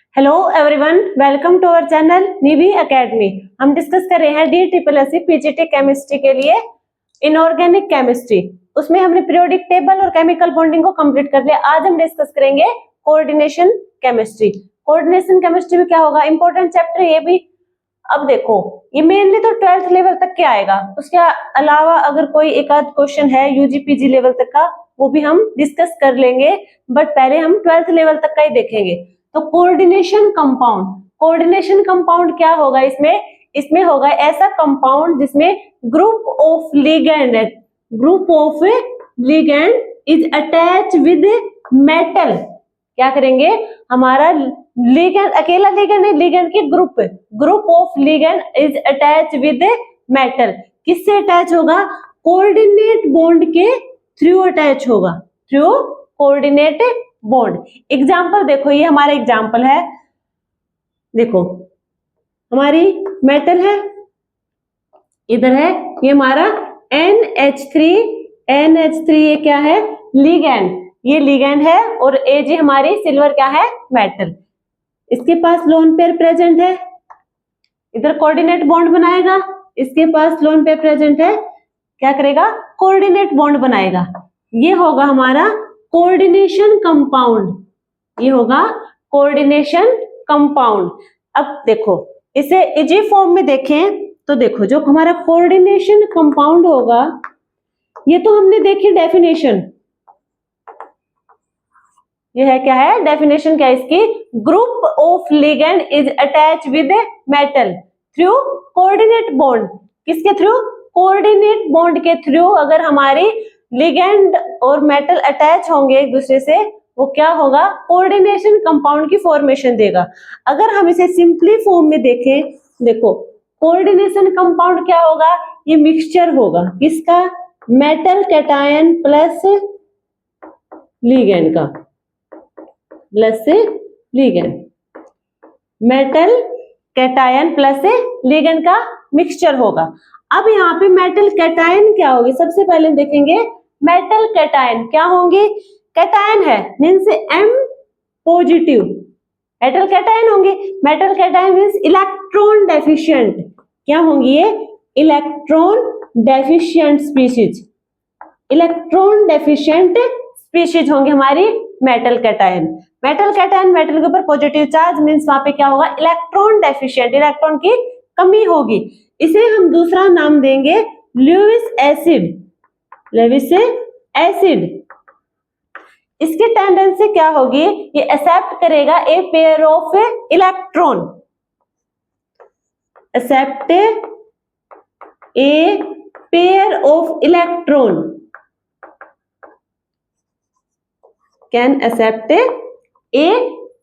Hello everyone, welcome to our channel Nivi academy. हम discuss कर रहे हैं DSSC पीजीटी केमिस्ट्री के लिए इनऑर्गेनिक केमिस्ट्री। उसमें हमने पीरियोडिक टेबल और केमिकल बॉन्डिंग को कंप्लीट कर लिया। आज हम डिस्कस करेंगे कोऑर्डिनेशन केमिस्ट्री। कोऑर्डिनेशन केमिस्ट्री में क्या होगा, इंपॉर्टेंट चैप्टर ये भी। अब देखो, ये मेनली तो 12th लेवल तक के आएगा, उसके अलावा अगर कोई एक आध क्वेश्चन है यूजी पीजी लेवल तक का, वो भी हम डिस्कस कर लेंगे, बट पहले हम 12th लेवल तक का ही देखेंगे। तो कोऑर्डिनेशन कंपाउंड, कोऑर्डिनेशन कंपाउंड क्या होगा इसमें होगा ऐसा कंपाउंड जिसमें group of ligand is attach with metal. क्या करेंगे, हमारा लिगेंड अकेला लिगेंड नहीं, लिगेंड की group of ligand is attach with metal. किससे अटैच होगा, कोऑर्डिनेट बॉन्ड के थ्रू अटैच होगा, थ्रू कोऑर्डिनेट बॉन्ड। एग्जाम्पल देखो, ये हमारा एग्जाम्पल है। देखो हमारी मेटल है, इधर है, ये हमारा NH3 ये क्या है, लिगेंड, ये लिगेंड है, और Ag हमारी सिल्वर क्या है, मेटल। इसके पास लोन पेयर प्रेजेंट है, इधर कोऑर्डिनेट बॉन्ड बनाएगा, इसके पास लोन पेयर प्रेजेंट है, क्या करेगा, कोऑर्डिनेट बॉन्ड बनाएगा। ये होगा हमारा कोऑर्डिनेशन कंपाउंड, ये होगा कोऑर्डिनेशन कंपाउंड। अब देखो इसे इजी फॉर्म में देखें तो देखो, जो हमारा कोऑर्डिनेशन कंपाउंड होगा, ये तो हमने देखी डेफिनेशन, ये है क्या है, डेफिनेशन क्या है इसकी, group of ligand is attach with metal through coordinate bond. किसके थ्रू, कोऑर्डिनेट बॉन्ड के थ्रू अगर हमारी लिगेंड और मेटल अटैच होंगे एक दूसरे से, वो क्या होगा, कोऑर्डिनेशन कंपाउंड की फॉर्मेशन देगा। अगर हम इसे सिंपली फॉर्म में देखें, देखो कोऑर्डिनेशन कंपाउंड क्या होगा, ये मिक्सचर होगा किसका, मेटल कैटायन प्लस लिगेंड का, plus ligand, metal cation plus ligand का मिक्सचर होगा। अब यहाँ पे मेटल कैटायन क्या होगी, सबसे पहले देखेंगे मेटल कैटायन क्या होंगे, कैटायन है means M positive, metal cation होंगे। Metal cation means electron deficient, क्या होंगी ये, electron deficient species, electron deficient species होंगे हमारी metal cation. Metal cation, metal के ऊपर पॉजिटिव चार्ज मीन्स वहां पे क्या होगा, इलेक्ट्रॉन डेफिशिएंट, इलेक्ट्रॉन की कमी होगी। इसे हम दूसरा नाम देंगे ल्यूविस एसिड, लेविस एसिड। इसकी टेंडेंसी क्या होगी, ये एक्सेप्ट करेगा a pair of electron, accept a pair of electron, can accept a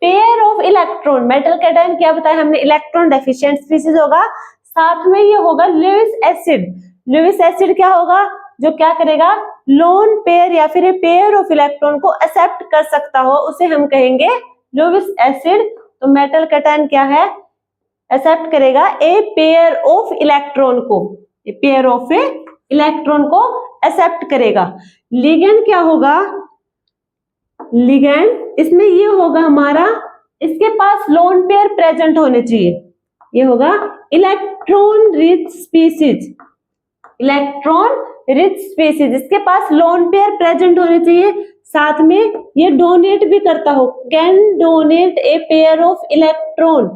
pair of electron. Metal cation क्या बताया हमने, इलेक्ट्रॉन डेफिशिएंट स्पीशीज होगा, साथ में ये होगा लुईस एसिड। लुईस एसिड क्या होगा, जो क्या करेगा, लोन पेयर या फिर पेयर ऑफ इलेक्ट्रॉन को एक्सेप्ट कर सकता हो, उसे हम कहेंगे लुईस एसिड। तो मेटल कैटायन क्या है, एक्सेप्ट करेगा ए पेयर ऑफ इलेक्ट्रॉन को, ए पेयर ऑफ इलेक्ट्रॉन को एक्सेप्ट करेगा। लिगेंड क्या होगा, लिगेंड इसमें ये होगा हमारा, इसके पास लोन पेयर प्रेजेंट होने चाहिए, ये होगा electron rich species, electron rich species, इसके पास लोन पेयर प्रेजेंट होने चाहिए, साथ में ये डोनेट भी करता हो, can donate a pair of electron,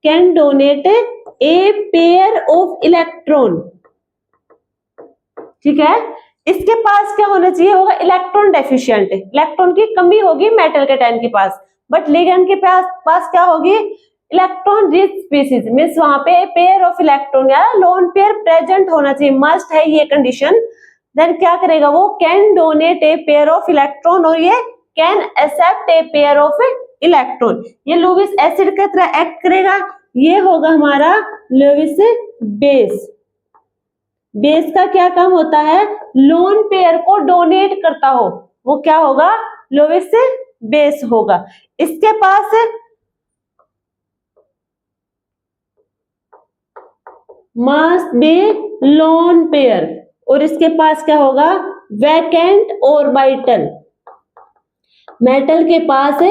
can donate a pair of electron, ठीक है। इसके पास क्या होना चाहिए, होगा इलेक्ट्रॉन डेफिशिएंट, इलेक्ट्रॉन की कमी होगी मेटल कैटायन के पास, बट लिगेंड के पास क्या होगी, इलेक्ट्रॉन रिच स्पीशीज मींस वहां पे पेयर ऑफ इलेक्ट्रॉन या लोन पेयर प्रेजेंट होना चाहिए, मस्ट है ये कंडीशन। देन क्या करेगा वो, can donate a pair of electron, और ये can accept a pair of electron. ये लुईस एसिड की तरह एक्ट करेगा। ये होगा हमारा लुईस बेस। बेस का क्या काम होता है, लोन पेयर को डोनेट करता हो, वो क्या होगा, लुईस बेस होगा। इसके पास मस्ट बी लोन पेयर, और इसके पास क्या होगा, वैकेंट ऑर्बिटल। मेटल के पास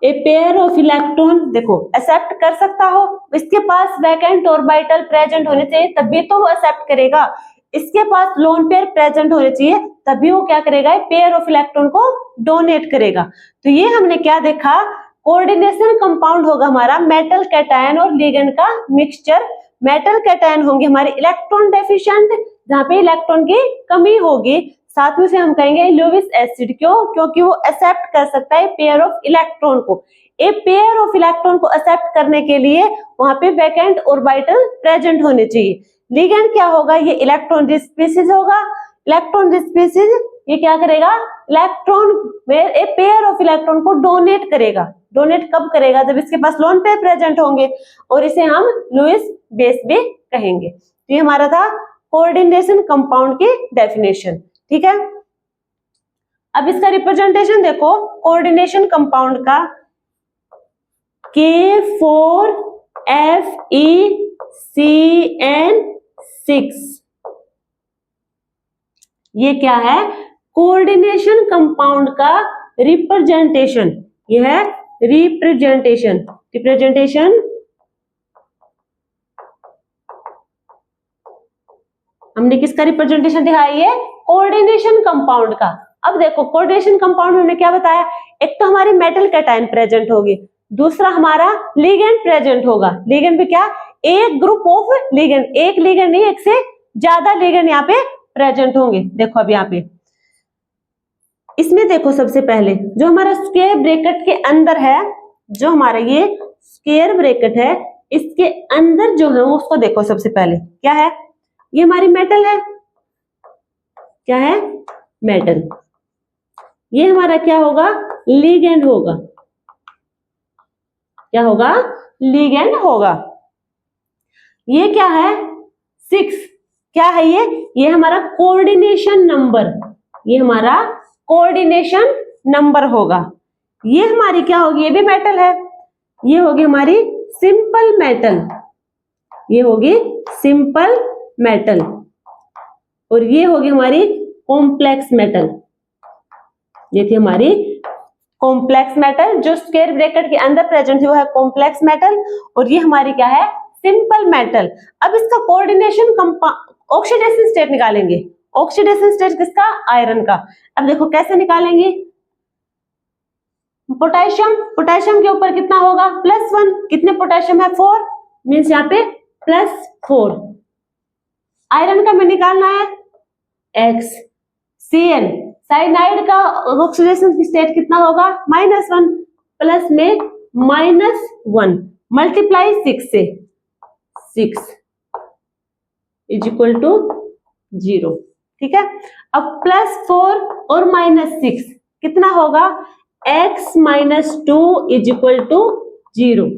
ए पेयर ऑफ इलेक्ट्रॉन, देखो एक्सेप्ट कर सकता हो, इसके पास वैकेंट ऑर्बिटल प्रेजेंट होने चाहिए तभी तो वो एक्सेप्ट करेगा, इसके पास लोन पेयर प्रेजेंट होने चाहिए तभी वो क्या करेगा, पेयर ऑफ इलेक्ट्रॉन को डोनेट करेगा। तो ये हमने क्या देखा, कोऑर्डिनेशन कंपाउंड होगा हमारा मेटल कैटायन और लिगेंड का मिक्सचर। मेटल कैटायन होंगे हमारे इलेक्ट्रॉन डेफिशिएंट, जहां पे इलेक्ट्रॉन की कमी होगी, साथ में से हम कहेंगे लुईस एसिड, क्यों, क्योंकि वो एक्सेप्ट कर सकता है पेयर ऑफ इलेक्ट्रॉन को। ए पेयर ऑफ इलेक्ट्रॉन को एक्सेप्ट करने के लिए वहां पे वैकेंट ऑर्बिटल प्रेजेंट होने चाहिए। लिगेंड क्या होगा, ये इलेक्ट्रॉन रिच स्पीशीज होगा। इलेक्ट्रॉन रिच स्पीशीज ये क्या करेगा, इलेक्ट्रॉन में ए पेयर ऑफ इलेक्ट्रॉन को डोनेट करेगा। डोनेट कब करेगा, जब इसके पास लोन पेयर प्रेजेंट होंगे, और इसे हम लुईस बेस भी कहेंगे। तो ये हमारा था कोऑर्डिनेशन कंपाउंड की डेफिनेशन, ठीक है। अब इसका रिप्रेजेंटेशन देखो कोऑर्डिनेशन कंपाउंड का, K4FeCN6, ये क्या है, कोऑर्डिनेशन कंपाउंड का रिप्रेजेंटेशन, ये है रिप्रेजेंटेशन। हमने किसका रिप्रेजेंटेशन दिखाया, ये कोऑर्डिनेशन कंपाउंड का। अब देखो कोऑर्डिनेशन कंपाउंड में हमने क्या बताया, एक तो हमारी मेटल कैटायन प्रेजेंट होगी, दूसरा हमारा लिगेंड प्रेजेंट होगा। लिगेंड भी क्या, एक ग्रुप ऑफ लिगेंड, एक लिगेंड नहीं एक से ज्यादा लिगेंड यहाँ पे प्रेजेंट होंगे। देखो अब यहाँ पे इसमें देखो सबसे पहले जो हमारा स्क्वायर ब्रैकेट के अंदर है, जो हमारा ये स्क्वायर ब्रैकेट है, इसके अंदर जो है उसको देखो सबसे पहले क्या है, ये हमारी मेटल है, क्या है, मेटल। ये हमारा क्या होगा, लिगेंड होगा, क्या होगा, लिगेंड होगा। ये क्या है, 6, क्या है ये हमारा कोऑर्डिनेशन नंबर, ये हमारा कोऑर्डिनेशन नंबर होगा। ये हमारी क्या होगी, ये भी मेटल है, ये होगी हमारी सिंपल मेटल, ये होगी सिंपल मेटल, और ये होगी हमारी कॉम्प्लेक्स मेटल। ये थी हमारी कॉम्प्लेक्स मेटल, जो स्क्वायर ब्रैकेट के अंदर प्रेजेंट है वो है कॉम्प्लेक्स मेटल, और ये हमारी क्या है, सिंपल मेटल। अब इसका कोऑर्डिनेशन ऑक्सीडेशन स्टेट निकालेंगे। ऑक्सीडेशन स्टेट किसका, आयरन का। अब देखो कैसे निकालेंगे, पोटेशियम के ऊपर कितना होगा, +1, कितने पोटेशियम है, 4, मीन्स यहाँ पे +4। आयरन का में निकालना है X, Cn, साइनाइड का ऑक्सीडेशन स्टेट कितना होगा, -1, प्लस में -1 मल्टीप्लाई 6 से, 6 = 0, ठीक है। अब +4 और -6 कितना होगा, x - 2 = 0।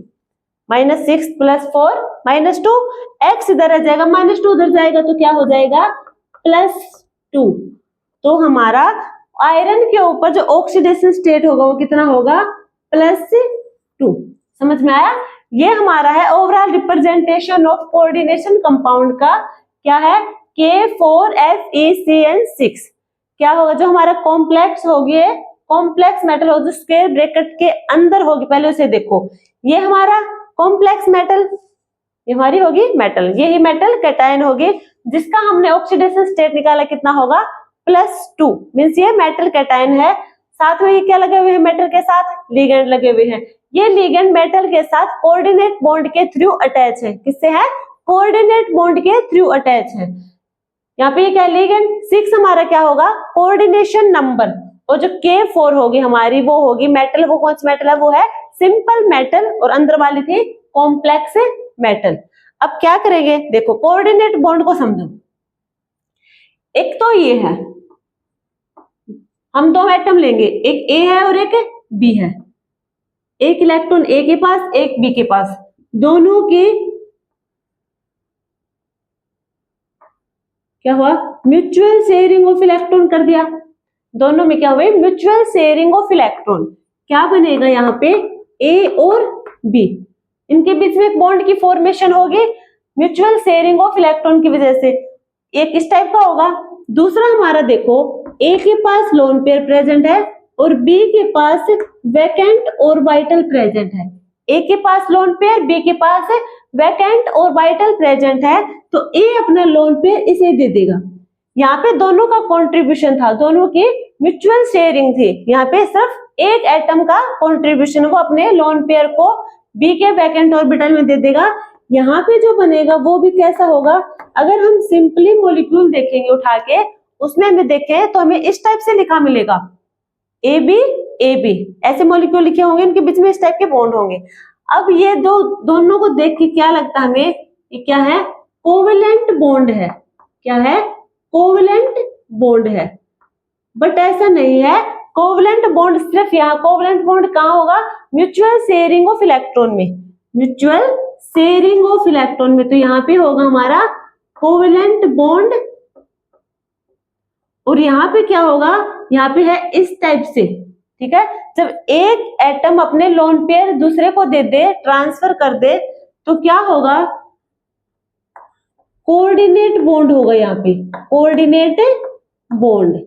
-6 + 4 -2, x इधर आ जाएगा, -2 उधर जाएगा तो क्या हो जाएगा, +2। तो हमारा आयरन के ऊपर जो ऑक्सीडेशन स्टेट होगा वो कितना होगा, +2। समझ में आया। ये हमारा है overall representation of coordination compound का, क्या है, K4FeCN6। क्या होगा, जो हमारा कॉम्प्लेक्स होगी, कॉम्प्लेक्स मेटल होगी, स्क्वायर ब्रैकेट के अंदर होगी, पहले उसे देखो, ये हमारा कॉम्प्लेक्स मेटल, ये हमारी होगी मेटल, यही मेटल कैटायन होगी, जिसका हमने ऑक्सीडेशन स्टेट निकाला कितना होगा, +2, मीन्स ये मेटल कैटायन है। साथ में ये क्या लगे हुए हैं, मेटल के साथ लिगेंड लगे हुए हैं। ये लिगेंड मेटल के साथ कोऑर्डिनेट बॉन्ड के थ्रू अटैच है, किससे है, कोऑर्डिनेट बॉन्ड के थ्रू अटैच है। यहाँ पे ये क्या, लिगेंड। 6 हमारा क्या होगा, कोऑर्डिनेशन नंबर, और जो K4 होगी हमारी वो होगी मेटल, वो कौन सी मेटल है, वो है सिंपल मेटल, और अंदर वाली थी कॉम्प्लेक्स मेटल। अब क्या करेंगे, देखो कोऑर्डिनेट बॉन्ड को समझो। एक तो ये है, हम 2 एटम लेंगे, एक A है और एक B है, एक इलेक्ट्रॉन A के पास, एक B के पास, दोनों की क्या हुआ, म्यूचुअल शेयरिंग ऑफ इलेक्ट्रॉन कर दिया। दोनों में क्या हुए, म्यूचुअल शेयरिंग ऑफ इलेक्ट्रॉन। क्या बनेगा यहाँ पे, A और B, इनके बीच में एक बॉन्ड की फॉर्मेशन होगी म्यूचुअल शेयरिंग ऑफ इलेक्ट्रॉन की वजह से, एक इस टाइप का होगा। दूसरा हमारा देखो, A के पास लोन पेयर प्रेजेंट है और बी के पास वैकेंट ऑर्बिटल प्रेजेंट है। ए के पास लोन पेयर, बी के पास वैकेंट ऑर्बिटल प्रेजेंट है, तो ए अपना लोन पेयर इसे दे देगा। यहाँ पे दोनों का कंट्रीब्यूशन था, दोनों की म्यूचुअल शेयरिंग थी। यहाँ पे सिर्फ एक एटम का कंट्रीब्यूशन वो अपने लोन पेयर को बी के वैकेंट ऑर्बिटल में दे देगा। यहाँ पे जो बनेगा वो भी कैसा होगा, अगर हम सिंपली मॉलिक्यूल देखेंगे उठा के, उसमें हमें देखें तो हमें इस टाइप से लिखा मिलेगा ए बी, ऐसे मॉलिक्यूल लिखे होंगे, इनके बीच में इस टाइप के बॉन्ड होंगे। अब ये दोनों को देख के क्या लगता है हमें, ये क्या है, कोवेलेंट बॉन्ड है। क्या है, कोवेलेंट बॉन्ड है। बट ऐसा नहीं है, कोवेलेंट बॉन्ड सिर्फ यहाँ, कोवेलेंट बॉन्ड कहाँ होगा, म्यूचुअल शेयरिंग ऑफ इलेक्ट्रॉन में, म्यूचुअल शेयरिंग ऑफ इलेक्ट्रॉन में। तो यहाँ पे होगा हमारा कोवेलेंट बॉन्ड, और यहाँ पे क्या होगा, यहाँ पे है इस टाइप से, ठीक है। जब एक एटम अपने लोन पेयर दूसरे को दे दे, ट्रांसफर कर दे, तो क्या होगा, कोऑर्डिनेट बॉन्ड होगा यहाँ पे, कोऑर्डिनेट बॉन्ड,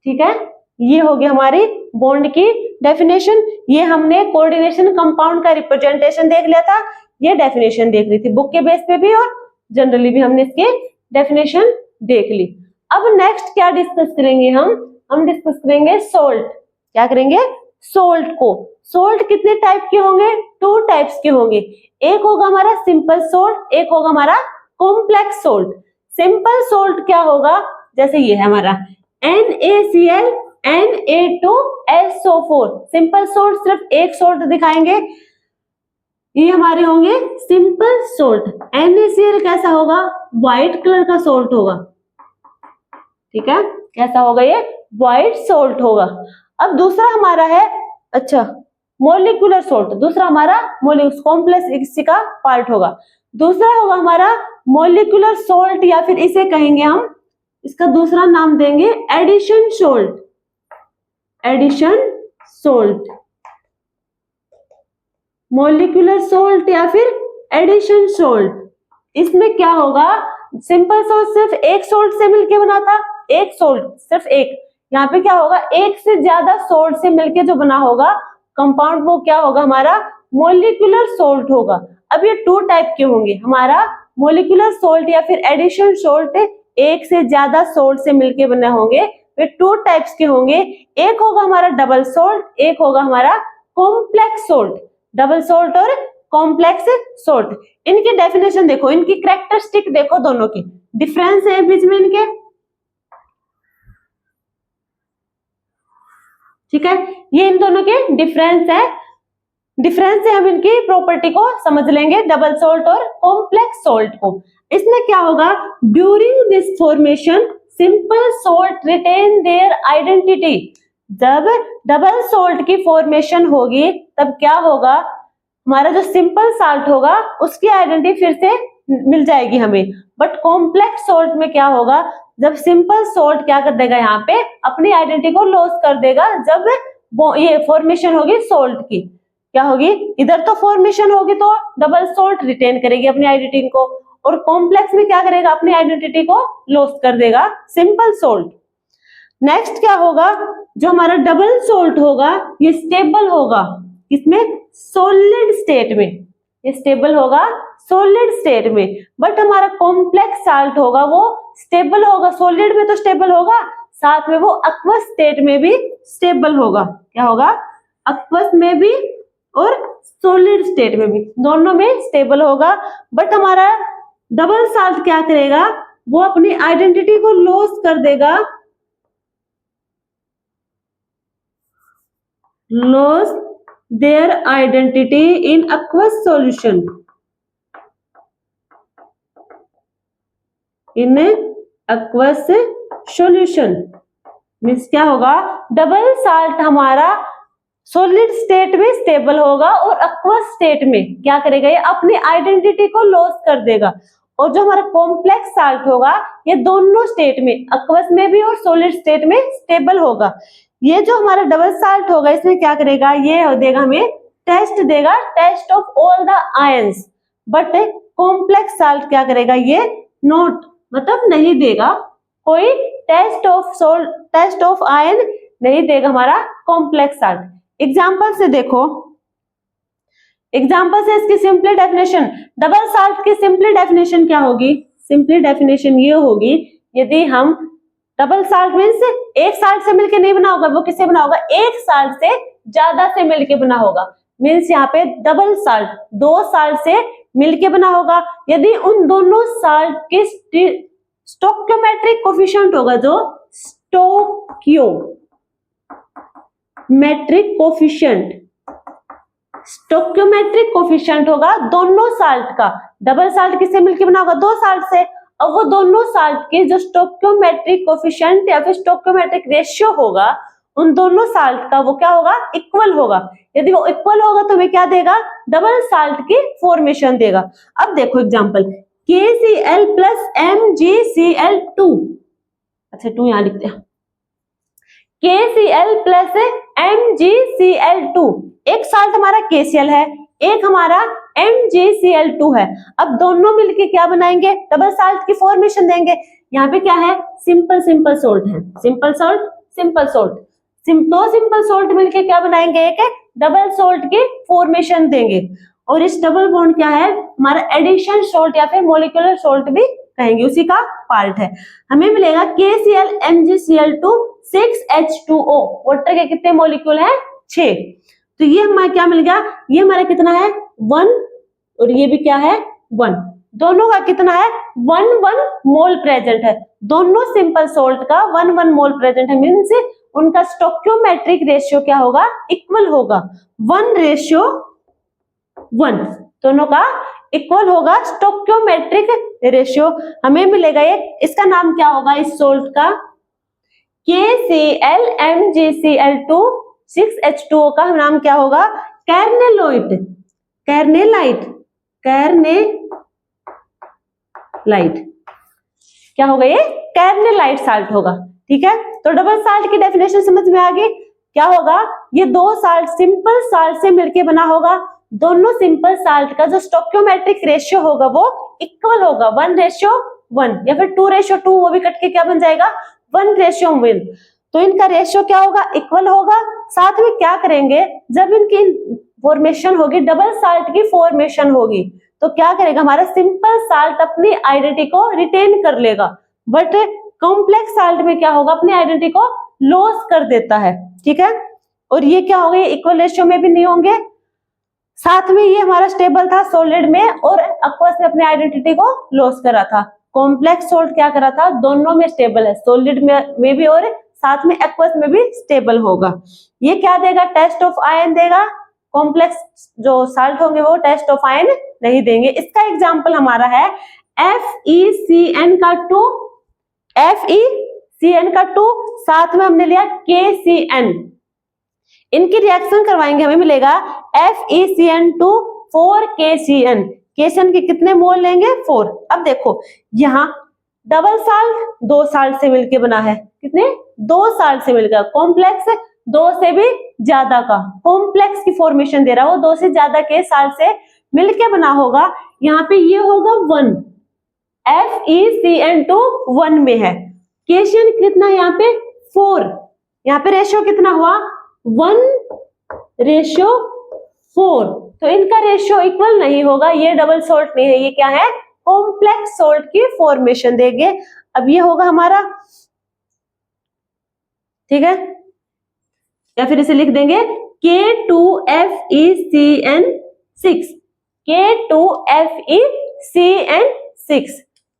ठीक है। ये हो गया हमारी बॉन्ड की डेफिनेशन। ये हमने कोऑर्डिनेशन कंपाउंड का रिप्रेजेंटेशन देख लिया था, ये डेफिनेशन देख ली थी बुक के बेस पे भी, और जनरली भी हमने इसके डेफिनेशन देख ली। अब नेक्स्ट क्या डिस्कस करेंगे हम डिस्कस करेंगे सोल्ट। क्या करेंगे, सोल्ट को। सोल्ट कितने टाइप के होंगे, 2 टाइप्स के होंगे। एक होगा हमारा सिंपल सोल्ट, एक होगा हमारा कॉम्प्लेक्स सोल्ट। सिंपल सोल्ट क्या होगा, जैसे ये है हमारा NaCl Na2SO4। सिंपल सोल्ट सिर्फ एक सोल्ट दिखाएंगे, ये हमारे होंगे सिंपल सोल्ट। NaCl कैसा होगा, व्हाइट कलर का सोल्ट होगा, ठीक है। कैसा होगा, ये व्हाइट सोल्ट होगा। अब दूसरा हमारा है, अच्छा, मोलिकुलर सोल्ट। दूसरा हमारा कॉम्प्लेक्स इसी का पार्ट होगा। दूसरा होगा हमारा मोलिकुलर सोल्ट, या फिर इसे कहेंगे हम, इसका दूसरा नाम देंगे addition salt. Addition salt, molecular salt या फिर एडिशन सोल्ट। इसमें क्या होगा, सिंपल सोल्ट सिर्फ एक सोल्ट से मिलके बना था, एक सोल्ट सिर्फ एक। यहाँ पे क्या होगा, एक से ज्यादा सोल्ट से मिलके जो बना होगा कंपाउंड, वो क्या होगा हमारा मोलिकुलर सोल्ट होगा। अब ये 2 टाइप के होंगे, हमारा मोलिकुलर सोल्ट या फिर एडिशन सोल्ट एक से ज्यादा सोल्ट से मिलके बने होंगे, वे 2 टाइप्स के होंगे। एक होगा हमारा डबल सोल्ट, एक होगा हमारा कॉम्प्लेक्स सोल्ट। डबल सोल्ट और कॉम्प्लेक्स सोल्ट, इनकी डेफिनेशन देखो, इनकी कैरेक्टरिस्टिक देखो, दोनों की डिफरेंस है बीच में इनके, ठीक है। ये इन दोनों के डिफरेंस है, डिफरेंस से हम इनकी प्रॉपर्टी को समझ लेंगे, डबल सोल्ट और कॉम्प्लेक्स सोल्ट को। इसमें क्या होगा, during this formation simple salt retain their identity. जब डबल सोल्ट की फॉर्मेशन होगी तब क्या होगा, हमारा जो सिंपल साल्ट होगा उसकी आइडेंटिटी फिर से मिल जाएगी हमें। बट कॉम्प्लेक्स सोल्ट में क्या होगा, जब सिंपल सोल्ट क्या कर देगा, यहाँ पे अपनी आइडेंटिटी को लॉस कर देगा। जब ये फॉर्मेशन होगी सोल्ट की, क्या होगी, इधर तो फॉर्मेशन होगी तो डबल सोल्ट रिटेन करेगी अपनी आइडेंटिटी को, और कॉम्प्लेक्स में क्या करेगा, अपनी आइडेंटिटी को लॉस कर देगा सिंपल सोल्ट। नेक्स्ट क्या होगा, जो हमारा डबल सोल्ट होगा ये स्टेबल होगा, इसमें सॉलिड स्टेट में, ये स्टेबल होगा सॉलिड स्टेट में। बट हमारा कॉम्प्लेक्स साल्ट होगा वो स्टेबल होगा, सॉलिड में तो स्टेबल होगा, साथ में वो एक्वस स्टेट में भी स्टेबल होगा। क्या होगा, एक्वस में भी और सॉलिड स्टेट में भी, दोनों में स्टेबल होगा। बट हमारा डबल साल्ट क्या करेगा, वो अपनी आइडेंटिटी को लॉस कर देगा, loss their identity in aqueous solution, in aqueous solution. Means क्या होगा, डबल साल्ट हमारा सॉलिड स्टेट में स्टेबल होगा और एक्वस स्टेट में क्या करेगा, ये अपनी आइडेंटिटी को लॉस कर देगा। और जो हमारा कॉम्प्लेक्स साल्ट होगा ये दोनों स्टेट में, एक्वस में भी और सॉलिड स्टेट में स्टेबल होगा। ये जो हमारा डबल साल्ट होगा इसमें क्या करेगा, ये देगा हमें टेस्ट देगा, taste of all the ions. But complex salt क्या करेगा, ये नोट मतलब नहीं देगा, कोई टेस्ट ऑफ आयन नहीं देगा हमारा कॉम्प्लेक्स साल्ट। एग्जाम्पल से देखो, एग्जाम्पल से इसकी सिंपली डेफिनेशन, डबल साल्ट की सिंपली डेफिनेशन क्या होगी? सिंपली डेफिनेशन ये होगी, यदि हम डबल साल्ट मीन्स एक साल्ट से मिलके नहीं बना होगा, वो किससे बना होगा? एक साल्ट से ज्यादा से मिलके बना होगा। मीन्स यहाँ पे डबल साल्ट दो साल्ट से मिलके बना होगा। यदि उन दोनों साल्ट के स्टोक्योमेट्रिक कोफिशिएंट होगा, जो स्टोक्योमेट्रिक कोफिशिएंट होगा दोनों साल्ट का। डबल साल्ट किससे मिलके बना होगा? दो साल्ट से। अब वो दोनों साल्ट के जो स्टोक्योमेट्रिक कोफिशिएंट या फिर स्टोक्योमेट्रिक रेशियो होगा, उन दोनों साल्ट का वो क्या होगा? इक्वल होगा। यदि वो इक्वल होगा तो हमें क्या देगा? डबल साल्ट की फॉर्मेशन देगा। अब देखो एग्जांपल, KCl प्लस MgCl2, अच्छा 2 यहां लिखते हैं, KCl प्लस MgCl2, एक साल्ट हमारा KCl है, एक हमारा MgCl2 है। अब दोनों मिलके क्या बनाएंगे? डबल साल्ट की फॉर्मेशन देंगे। यहाँ पे क्या है? सिंपल सोल्ट है, सिंपल सोल्ट। दो सिंपल सोल्ट मिलके क्या बनाएंगे? एक डबल सोल्ट की फॉर्मेशन देंगे। और इस डबल बॉन्ड क्या है? हमारा एडिशन सोल्ट या फिर मोलिकुलर सोल्ट भी कहेंगे, उसी का पार्ट है। हमें मिलेगा KCl MgCl2 6H2O। वाटर के कितने मॉलिक्यूल है? 6। तो ये हमारा क्या मिल गया? ये हमारा कितना है? 1, और ये भी क्या है? 1। दोनों का कितना है? 1 मोल प्रेजेंट है। दोनों सिंपल सोल्ट का 1 मोल प्रेजेंट है। मीन्स उनका स्टोक्योमेट्रिक रेशियो क्या होगा? इक्वल होगा, 1:1, दोनों का इक्वल होगा स्टोक्योमेट्रिक रेशियो। हमें मिलेगा ये, इसका नाम क्या होगा इस सोल्ट का? KCl MgCl2 6H2O का नाम क्या होगा? कैरनेलाइट। क्या होगा ये? कैरनेलाइट साल्ट होगा। ठीक है, तो डबल साल्ट की डेफिनेशन समझ में आ गई। क्या होगा? ये दो साल्ट सिंपल साल्ट से मिलके बना होगा। दोनों सिंपल साल्ट का जो स्टोक्योमेट्रिक रेशियो होगा वो इक्वल होगा, 1:1 या फिर 2:2, वो भी कट के क्या बन जाएगा? 1:1। तो इनका रेशियो क्या होगा? इक्वल होगा। साथ में क्या करेंगे? जब इनकी फॉर्मेशन होगी, डबल साल्ट की फॉर्मेशन होगी, तो क्या करेगा? हमारा सिंपल साल्ट अपनी आइडेंटिटी को रिटेन कर लेगा, बट कॉम्प्लेक्स साल्ट में क्या होगा? अपनी आइडेंटिटी को लॉस कर देता है। ठीक है, और ये क्या होगा? इक्वल रेशियो में भी नहीं होंगे। साथ में ये हमारा स्टेबल था सॉलिड में, और एक्वस ने अपनी आइडेंटिटी को लॉस करा था। कॉम्प्लेक्स सोल्ट क्या करा था? दोनों में स्टेबल है, सॉलिड में भी और साथ में एक्वस में भी स्टेबल होगा। ये क्या देगा? टेस्ट ऑफ आयन देगा। कॉम्प्लेक्स जो साल्ट होंगे वो टेस्ट ऑफ आयन नहीं देंगे। इसका एग्जांपल हमारा है FeCN का 2, साथ में हमने लिया KCN। इनकी रिएक्शन करवाएंगे, हमें मिलेगा FeCN2 4KCN। KCN के कितने मोल लेंगे? 4। अब देखो यहाँ डबल साल्ट 2 साल्ट से मिलके बना है, कितने? 2 साल्ट से मिलकर। कॉम्प्लेक्स 2 से भी ज्यादा का, कॉम्प्लेक्स की फॉर्मेशन दे रहा हो, 2 से ज्यादा के साल्ट से मिलके बना होगा। यहाँ पे ये होगा 1, FeCN2 1 में है। KCN कितना? यहाँ पे 4। यहाँ पे रेशियो कितना हुआ? 1:4। तो इनका रेशियो इक्वल नहीं होगा, ये डबल सोल्ट नहीं है, ये क्या है? कॉम्प्लेक्स सोल्ट की फॉर्मेशन देंगे। अब ये होगा हमारा, ठीक है, या फिर इसे लिख देंगे K2FeCN6।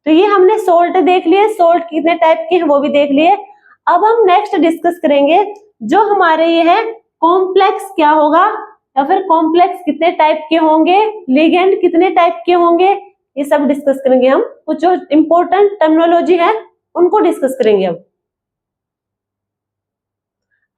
तो ये हमने सोल्ट देख लिए, सोल्ट कितने टाइप के हैं वो भी देख लिए। अब हम नेक्स्ट डिस्कस करेंगे जो हमारे ये है कॉम्प्लेक्स क्या होगा, या फिर कॉम्प्लेक्स कितने टाइप के होंगे, लिगेंड कितने टाइप के होंगे, ये सब डिस्कस करेंगे हम। कुछ जो इंपॉर्टेंट टर्मिनोलॉजी है उनको डिस्कस करेंगे।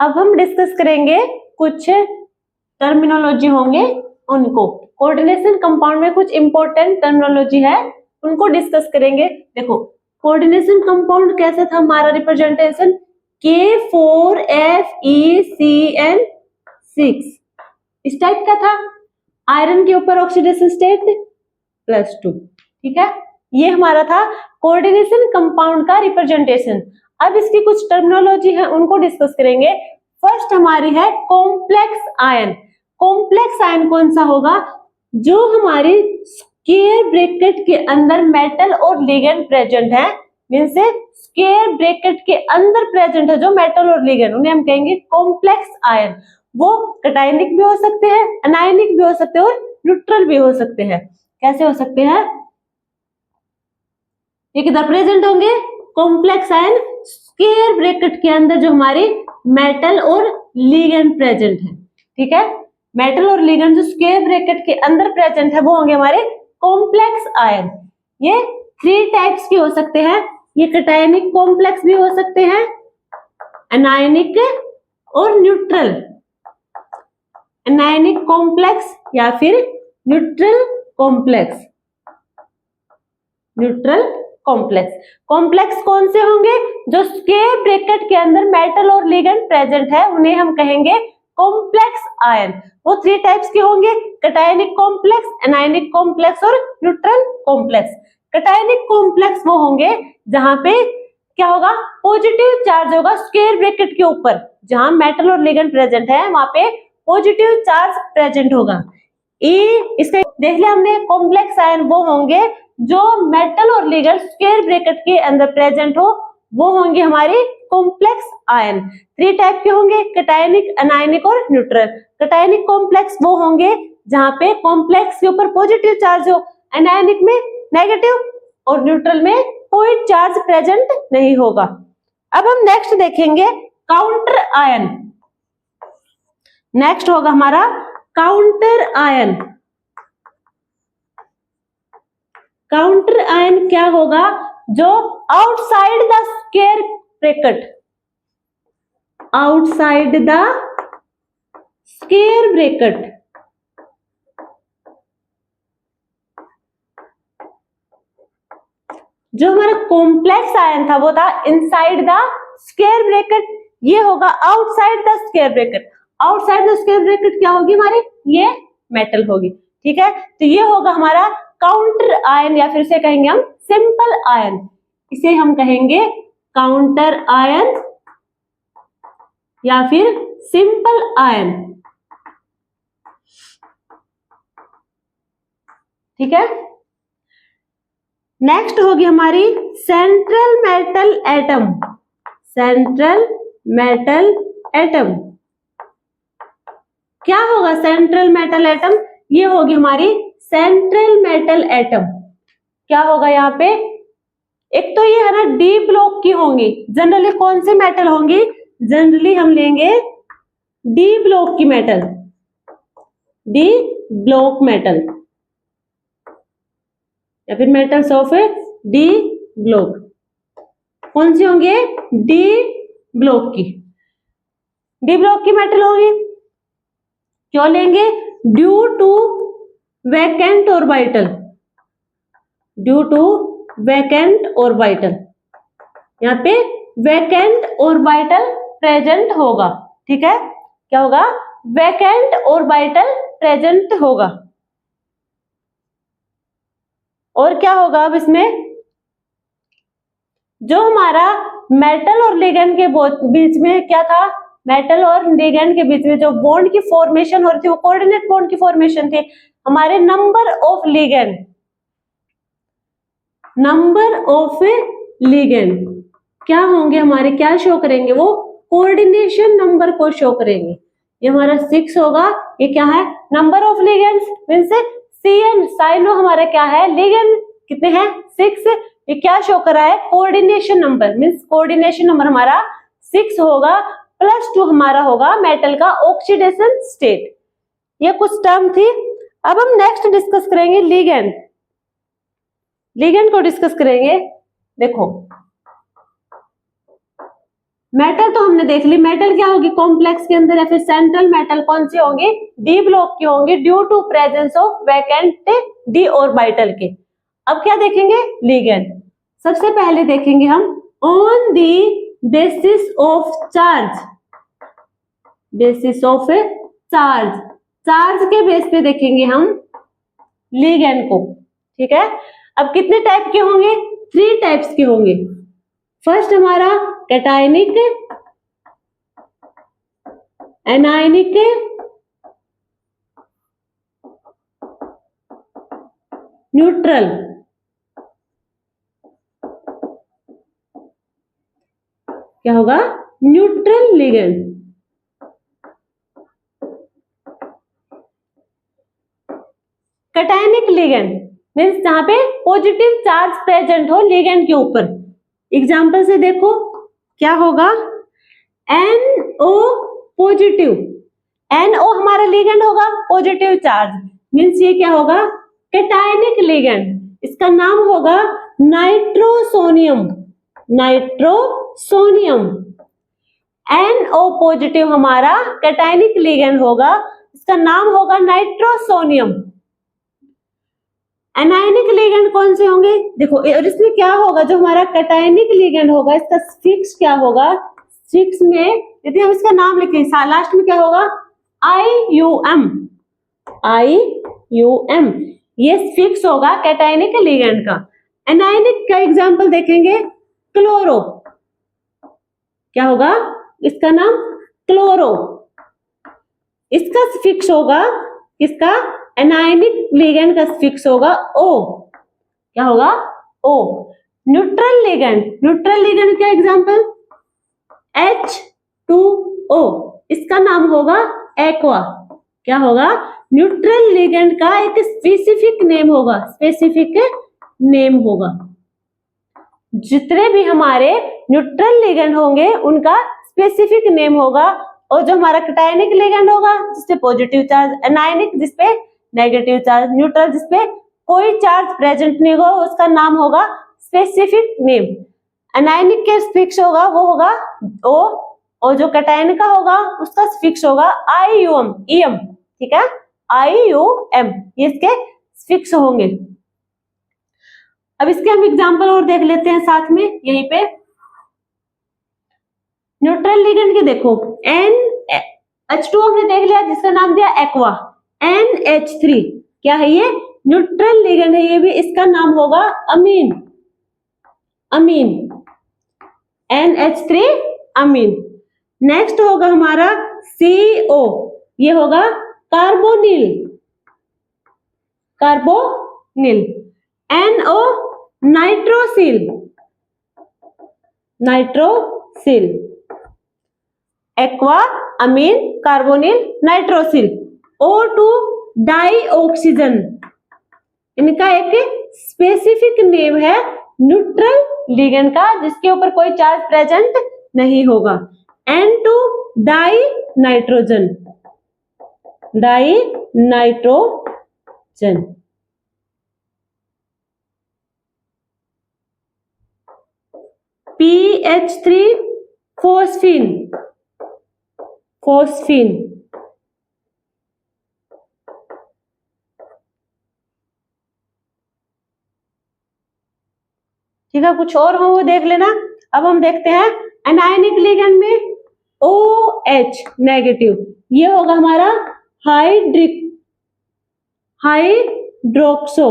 अब हम डिस्कस करेंगे कुछ टर्मिनोलॉजी होंगे उनको। कोऑर्डिनेशन कंपाउंड में कुछ इंपॉर्टेंट टर्मिनोलॉजी है, उनको डिस्कस करेंगे। देखो कोऑर्डिनेशन कंपाउंड कैसा था हमारा रिप्रेजेंटेशन? K4FeCN6 इस टाइप का था। आयरन के ऊपर ऑक्सीडेशन स्टेट +2। ठीक है, ये हमारा था कोऑर्डिनेशन कंपाउंड का रिप्रेजेंटेशन। अब इसकी कुछ टर्मिनोलॉजी है उनको डिस्कस करेंगे। फर्स्ट हमारी है कॉम्प्लेक्स आयन। कॉम्प्लेक्स आयन कौन सा होगा? जो हमारी स्क्वायर ब्रैकेट के अंदर मेटल और लिगेंड प्रेजेंट है, मींस स्क्वायर ब्रैकेट के अंदर प्रेजेंट है जो मेटल और लिगेंड, उन्हें हम कहेंगे कॉम्प्लेक्स आयन। वो कैटायनिक भी हो सकते हैं, अनायनिक भी हो सकते हैं और न्यूट्रल भी हो सकते हैं। कैसे हो सकते हैं? ये किधर प्रेजेंट होंगे? कॉम्प्लेक्स आयन स्क्वायर ब्रैकेट के अंदर जो हमारे मेटल और लिगेंड प्रेजेंट है। ठीक है, मेटल और लिगेंड जो स्क्वायर ब्रैकेट के अंदर प्रेजेंट है वो होंगे हमारे कॉम्प्लेक्स आयन। ये 3 टाइप्स के हो सकते हैं। ये कैटायनिक कॉम्प्लेक्स भी हो सकते हैं, अनायनिक और न्यूट्रल। अनायनिक कॉम्प्लेक्स या फिर neutral complex. Neutral complex. Complex कौन से होंगे? जो स्क्वायर ब्रैकेट के अंदर मेटल और लिगेंड प्रेजेंट है उन्हें हम कहेंगे कॉम्प्लेक्स आयन। वो 3 टाइप्स के होंगे, कैटायनिक कॉम्प्लेक्स, एनायनिक कॉम्प्लेक्स और न्यूट्रल कॉम्प्लेक्स। कैटायनिक कॉम्प्लेक्स वो होंगे जहां पे क्या होगा? पॉजिटिव चार्ज होगा स्क्वायर ब्रैकेट के ऊपर। जहां मेटल और लिगेंड प्रेजेंट है वहां पे पॉजिटिव चार्ज प्रेजेंट होगा। इसका देख लिया हमने। कॉम्प्लेक्स आयन वो होंगे जो मेटल और लिगेंड स्क्वायर ब्रैकेट के अंदर प्रेजेंट हो, वो होंगे हमारे कॉम्प्लेक्स आयन। 3 टाइप के होंगे, कैटायनिक, अनायनिक और न्यूट्रल। कैटायनिक कॉम्प्लेक्स वो होंगे जहां पे कॉम्प्लेक्स के ऊपर पॉजिटिव चार्ज हो, अनायनिक में नेगेटिव और न्यूट्रल में कोई चार्ज प्रेजेंट नहीं होगा। अब हम नेक्स्ट देखेंगे काउंटर आयन। नेक्स्ट होगा हमारा काउंटर आयन। काउंटर आयन क्या होगा? जो outside the square bracket, outside the square bracket, जो हमारा कॉम्प्लेक्स आयन था वो था इनसाइड द स्क्वायर ब्रैकेट, ये होगा outside the square bracket. Outside the square bracket क्या होगी हमारी? ये मेटल होगी। ठीक है, तो ये होगा हमारा काउंटर आयन या फिर से कहेंगे हम सिंपल आयन। इसे हम कहेंगे काउंटर आयन या फिर सिंपल आयन। ठीक है, नेक्स्ट होगी हमारी central metal atom. Central metal atom क्या होगा? सेंट्रल मेटल एटम ये होगी हमारी सेंट्रल मेटल एटम। क्या होगा यहाँ पे? एक तो ये है ना डी ब्लॉक की होंगी। जनरली कौन से मेटल होंगी? जनरली हम लेंगे डी ब्लॉक की मेटल, डी ब्लॉक मेटल या फिर मेटल्स ऑफ डी ब्लॉक। कौन सी होंगे? डी ब्लॉक की। डी ब्लॉक की मेटल होगी। क्यों लेंगे? Due to vacant orbital, due to vacant orbital. यहाँ पे वैकेंट ऑर्बिटल प्रेजेंट होगा। ठीक है, क्या होगा? वैकेंट ऑर्बिटल प्रेजेंट होगा। और क्या होगा अब इसमें? जो हमारा मेटल और लिगेंड के बीच में क्या था? मेटल और लिगेंड के बीच में जो बॉन्ड की फॉर्मेशन हो रही थी वो कोऑर्डिनेट बॉन्ड की फॉर्मेशन थी। हमारे number of ligand, number of ligand क्या होंगे हमारे? क्या शो करेंगे? वो कोऑर्डिनेशन नंबर को शो करेंगे। ये हमारा 6 होगा। ये क्या है? Number of ligands means CN, cyano हमारा क्या है? लिगेंड कितने हैं? 6। ये क्या शो कर रहा है? Coordination number means coordination number हमारा 6 होगा, +2 हमारा होगा मेटल का ऑक्सीडेशन स्टेट। ये कुछ टर्म थी। अब हम नेक्स्ट डिस्कस करेंगे लिगेंड। लिगेंड को डिस्कस करेंगे। देखो मेटल तो हमने देख ली। मेटल क्या होगी? कॉम्प्लेक्स के अंदर या फिर सेंट्रल मेटल कौन सी होंगी? डी ब्लॉक की होंगी due to presence of vacant d orbital के। अब क्या देखेंगे? लिगेंड। सबसे पहले देखेंगे हम on the basis of charge, basis of charge, charge के बेस पे देखेंगे हम लिगेंड को। ठीक है, अब कितने टाइप के होंगे? 3 टाइप्स के होंगे। फर्स्ट हमारा कैटायनिक, एनायनिक न्यूट्रल, क्या होगा? Neutral ligand. Cationic ligand means जहां पे पॉजिटिव चार्ज प्रेजेंट हो लिगेंड के ऊपर। एग्जाम्पल से देखो क्या होगा? NO पॉजिटिव, NO हमारा लिगेंड होगा पॉजिटिव चार्ज, मीन्स ये क्या होगा? Cationic ligand. इसका नाम होगा नाइट्रोसोनियम, नाइट्रोसोनियम। NO पॉजिटिव हमारा कैटायनिक लिगेंड होगा, इसका नाम होगा नाइट्रोसोनियम। एनायनिक लिगेंड कौन से होंगे? देखो, और इसमें क्या होगा? जो हमारा कैटायनिक लिगेंड होगा इसका फिक्स क्या होगा? फिक्स में यदि हम इसका नाम लिखें लास्ट में क्या होगा? IUM, IUM, ये फिक्स होगा कैटायनिक लिगेंड का। एनायनिक का एग्जांपल देखेंगे, क्लोरो, क्या होगा? इसका नाम क्लोरो, इसका फिक्स होगा, इसका एनायनिक लिगेंड का फिक्स होगा O, क्या होगा? O। Neutral ligand, neutral ligand का एग्जांपल H2O, इसका नाम होगा एक्वा, क्या होगा? न्यूट्रल लिगेंड का एक स्पेसिफिक नेम होगा, स्पेसिफिक नेम होगा। जितने भी हमारे न्यूट्रल लिगेंड होंगे उनका स्पेसिफिक नेम होगा, और जो हमारा कैटायनिक लिगेंड होगा जिसपे पॉजिटिव चार्ज, एनायनिक जिसपे नेगेटिव चार्ज, न्यूट्रल जिसपे कोई चार्ज प्रेजेंट नहीं होगा उसका नाम होगा स्पेसिफिक नेम। एनायनिक के फिक्स होगा वो होगा O, और जो कैटायनिक का होगा उसका फिक्स होगा IUM, EM, ठीक है? IUM, ये इसके फिक्स होंगे। अब इसके हम एग्जांपल और देख लेते हैं साथ में यहीं पे। न्यूट्रल लिगेंड के देखो, NH2 हमने देख लिया जिसका नाम दिया एक्वा, NH3 क्या है? ये न्यूट्रल लिगेंड है, ये भी इसका नाम होगा अमीन, अमीन, NH3 अमीन। नेक्स्ट होगा हमारा CO, ये होगा carbonyl, carbonyl. NO nitrosyl, nitrosyl. Aqua, ammine, carbonyl, nitrosyl. O2 dioxygen, इनका एक स्पेसिफिक नेम है न्यूट्रल लिगेंड का जिसके ऊपर कोई चार्ज प्रेजेंट नहीं होगा। N2 dinitrogen, dinitrogen. PH3 phosphine, phosphine. ठीक है, कुछ और हो वो देख लेना। अब हम देखते हैं एनायनिक लिगेंड में OH नेगेटिव, ये होगा हमारा हाइड्रोक्सो,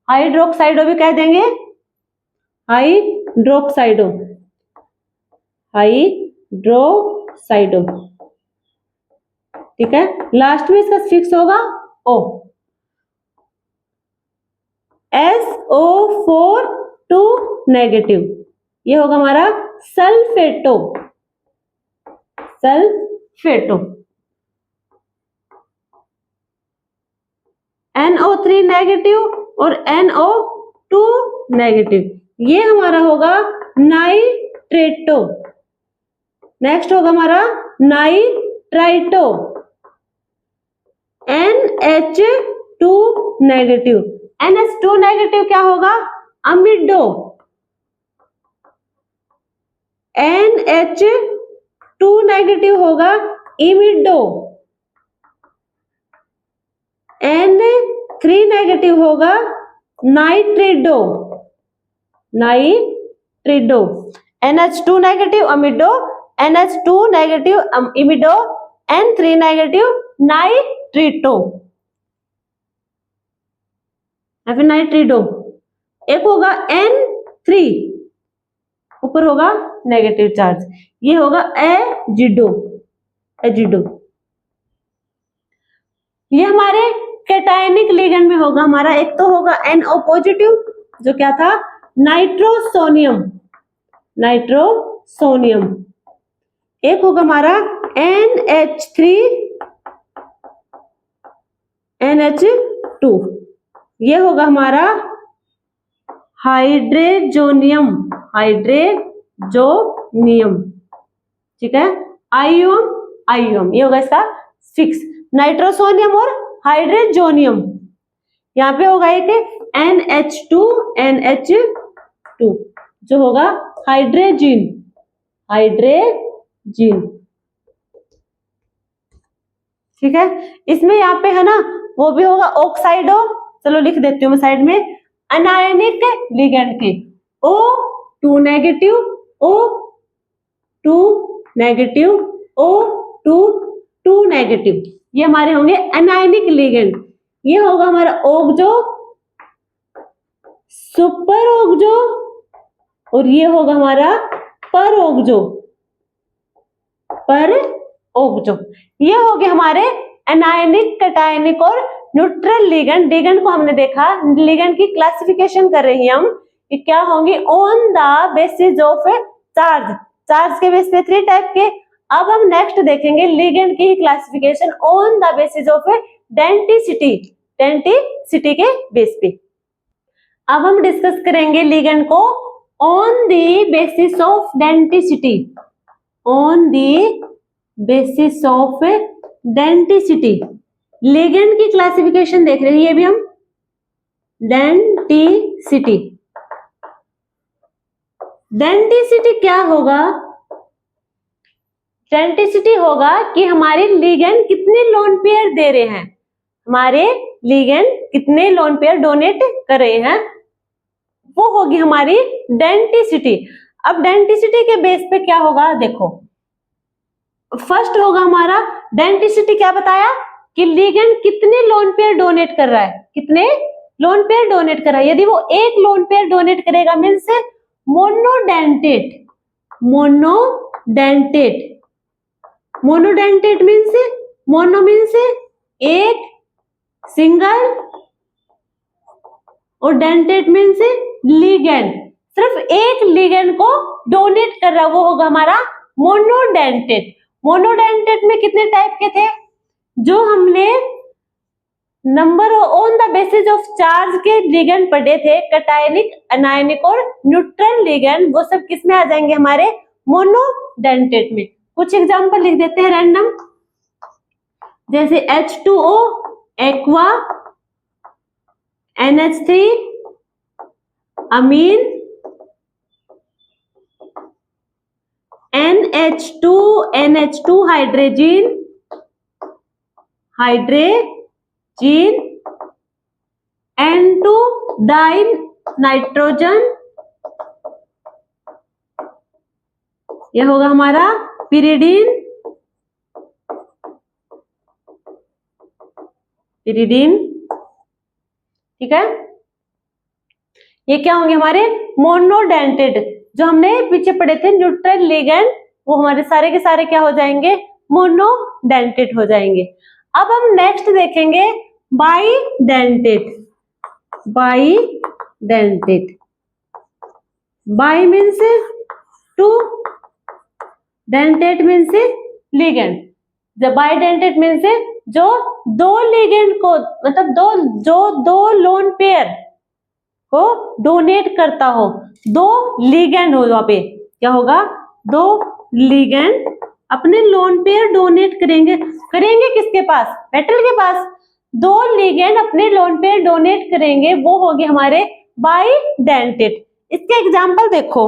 हाइड्रोक्साइडो भी कह देंगे, हाइड्रोक्साइडो, हाइड्रोक्साइडो, ठीक है? लास्ट में इसका फिक्स होगा O। SO4 2 नेगेटिव, ये होगा हमारा सल्फेटो, सल्फेटो। NO3 नेगेटिव और NO2 नेगेटिव, ये हमारा होगा नाइट्रेटो। नेक्स्ट होगा हमारा nitrito. NH2 negative, NH2 negative क्या होगा? अमिडो। NH2 नेगेटिव होगा इमिडो। N3 नेगेटिव होगा nitrido, nitrido. NH2 negative amido, NH2 negative imido, N3 negative nitrito या फिर नाइट्रिडो। एक होगा N3, ऊपर होगा नेगेटिव चार्ज, ये होगा एजिडो, एजिडो। ये हमारे कैटायनिक लिगेंड में होगा हमारा, एक तो होगा NO पॉजिटिव जो क्या था, नाइट्रोसोनियम, नाइट्रोसोनियम। एक होगा हमारा NH3 NH2, ये होगा हमारा हाइड्रेजोनियम, हाइड्रेजोनियम, ठीक है, आइओम, आइओम, ये होगा इसका फिक्स, नाइट्रोसोनियम और हाइड्रेजोनियम। यहाँ पे होगा एक NH2 NH2 जो होगा हाइड्रोजीन, हाइड्रोजीन, ठीक है। इसमें यहाँ पे है ना वो भी होगा ऑक्साइडो, चलो लिख देती हूँ मैं साइड में, अनायनिक लिगेंड के O2 negative, O2 negative, O2 2 negative, ये हमारे होंगे अनायनिक लिगेंड। ये होगा हमारा ऑक्जो, सुपर ऑक्जो, और ये होगा हमारा पर ऑक्जो, पर ऑक्जो। ये हो गए हमारे एनायनिक, कैटायनिक और न्यूट्रल लिगेंड। लिगेंड को हमने देखा, लिगेंड की क्लासिफिकेशन कर रहे हैं हम कि क्या होंगे, on the basis of charge, charge के बेस पे 3 टाइप के। अब हम नेक्स्ट देखेंगे लिगेंड की classification on the basis of density, density के बेस पे। अब हम डिस्कस करेंगे लिगेंड को on the basis of density, on the basis of density. Ligand की क्लासिफिकेशन देख रहे हैं, ये भी हम डेंसिटी, डेंसिटी क्या होगा, डेंसिटी होगा कि हमारे लिगेंड कितने लोन पेयर दे रहे हैं, हमारे लिगेंड कितने लोन पेयर डोनेट कर रहे हैं, वो होगी हमारी डेंसिटी। अब डेंसिटी के बेस पे क्या होगा, देखो फर्स्ट होगा हमारा डेंसिटी, क्या बताया कि लिगेंड कितने लोन पेयर डोनेट कर रहा है, कितने लोन पेयर डोनेट कर रहा है। यदि वो एक लोन पेयर डोनेट करेगा means monodentate, monodentate, monodentate means mono means एक, सिंगल, और डेंटेट मीन्स लिगेंड, सिर्फ एक लिगेंड को डोनेट कर रहा है, वो होगा हमारा मोनोडेंटेट। मोनोडेंटेट में कितने टाइप के थे, जो हमने number on the basis of charge के लिगेंड पढ़े थे, कैटायनिक, अनायनिक और न्यूट्रल लिगेंड, वो सब किस में आ जाएंगे, हमारे मोनोडेंटेट में। कुछ एग्जांपल लिख देते हैं रैंडम, जैसे H2O एक्वा, NH3 अमीन, NH2 NH2 hydrazine, hydrazine, N2 die nitrogen, यह होगा हमारा पिरिडीन, पिरिडीन, ठीक है। ये क्या होंगे हमारे मोनोडेंटेड, जो हमने पीछे पढ़े थे न्यूट्रल लिगेंड, वो हमारे सारे के सारे क्या हो जाएंगे, मोनोडेंटेड हो जाएंगे। अब हम नेक्स्ट देखेंगे bidentate, bidentate, bi means two, dentate means ligand. जब बाइडेंटेट मीन्स जो दो लिगेंड को, मतलब दो लोन पेयर को डोनेट करता हो, दो लिगेंड हो, वहां पे क्या होगा, दो लिगेंड अपने लोन पेयर डोनेट करेंगे, करेंगे किसके पास, मेटल के पास, दो लिगेंड अपने लोन पेयर डोनेट करेंगे, वो होंगे हमारे बाइडेंटेट। इसके एग्जांपल देखो,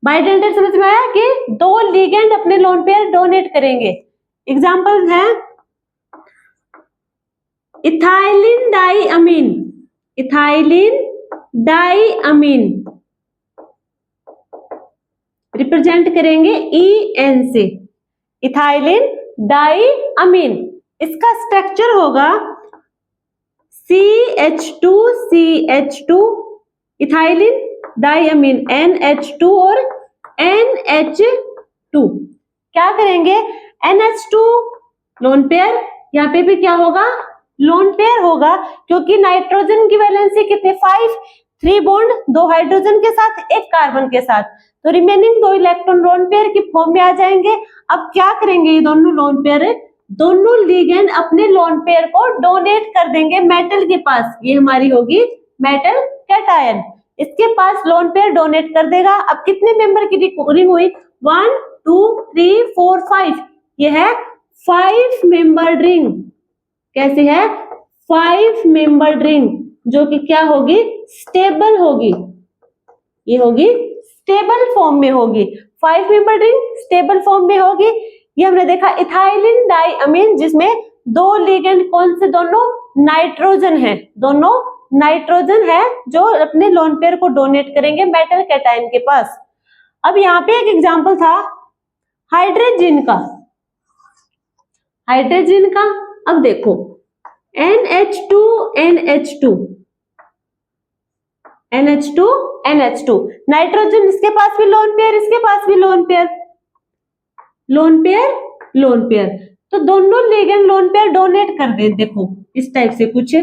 बाइडेंटेट समझ में आया कि दो लिगेंड अपने लोन पेयर डोनेट करेंगे। एग्जांपल है इथाइलिन डाइअमीन, इथाइलिन डाइअमीन रिप्रेजेंट करेंगे EN से, इथाइलिन डाइअमीन। इसका स्ट्रक्चर होगा CH2CH2, इथाइलिन डाइअमीन NH2 और NH2। क्या करेंगे, NH2 लोन पेयर, यहाँ पे भी क्या होगा, लोन पेयर होगा, क्योंकि नाइट्रोजन की वैलेंसी कितने 5, 3 बॉन्ड 2 हाइड्रोजन के साथ 1 कार्बन के साथ, तो रिमेनिंग 2 इलेक्ट्रॉन लोन पेयर की फॉर्म में आ जाएंगे। अब क्या करेंगे ये दोनों लोन पेयर, दोनों लिगेंड अपने लोन पेयर को डोनेट कर देंगे मेटल के पास, ये हमारी होगी मेटल कैटायन, इसके पास लोन पेयर डोनेट कर देगा। अब कितने मेंबर की रिंग हुई, 1 2 3 4 5, ये है 5 मेंबर रिंग। कैसे है, 5 मेंबर रिंग, जो कि क्या होगी, स्टेबल होगी, ये होगी स्टेबल फॉर्म में होगी, 5 मेंबर रिंग स्टेबल फॉर्म में होगी। ये हमने देखा इथाइलिन डाइअमीन, जिसमें 2 लिगेंड कौन से, दोनों नाइट्रोजन है, दोनों नाइट्रोजन है, जो अपने लोन पेयर को डोनेट करेंगे मेटल कैटायन के पास। अब यहाँ पे एक एग्जांपल था हाइड्रोजन का, हाइड्रोजन का। अब देखो NH2 NH2 NH2 NH2, nitrogen, इसके पास भी लोन पेयर, इसके पास भी lone pair, lone pair lone pair, तो दोनों लिगेंड लोन पेयर डोनेट कर दे। देखो इस टाइप से कुछ,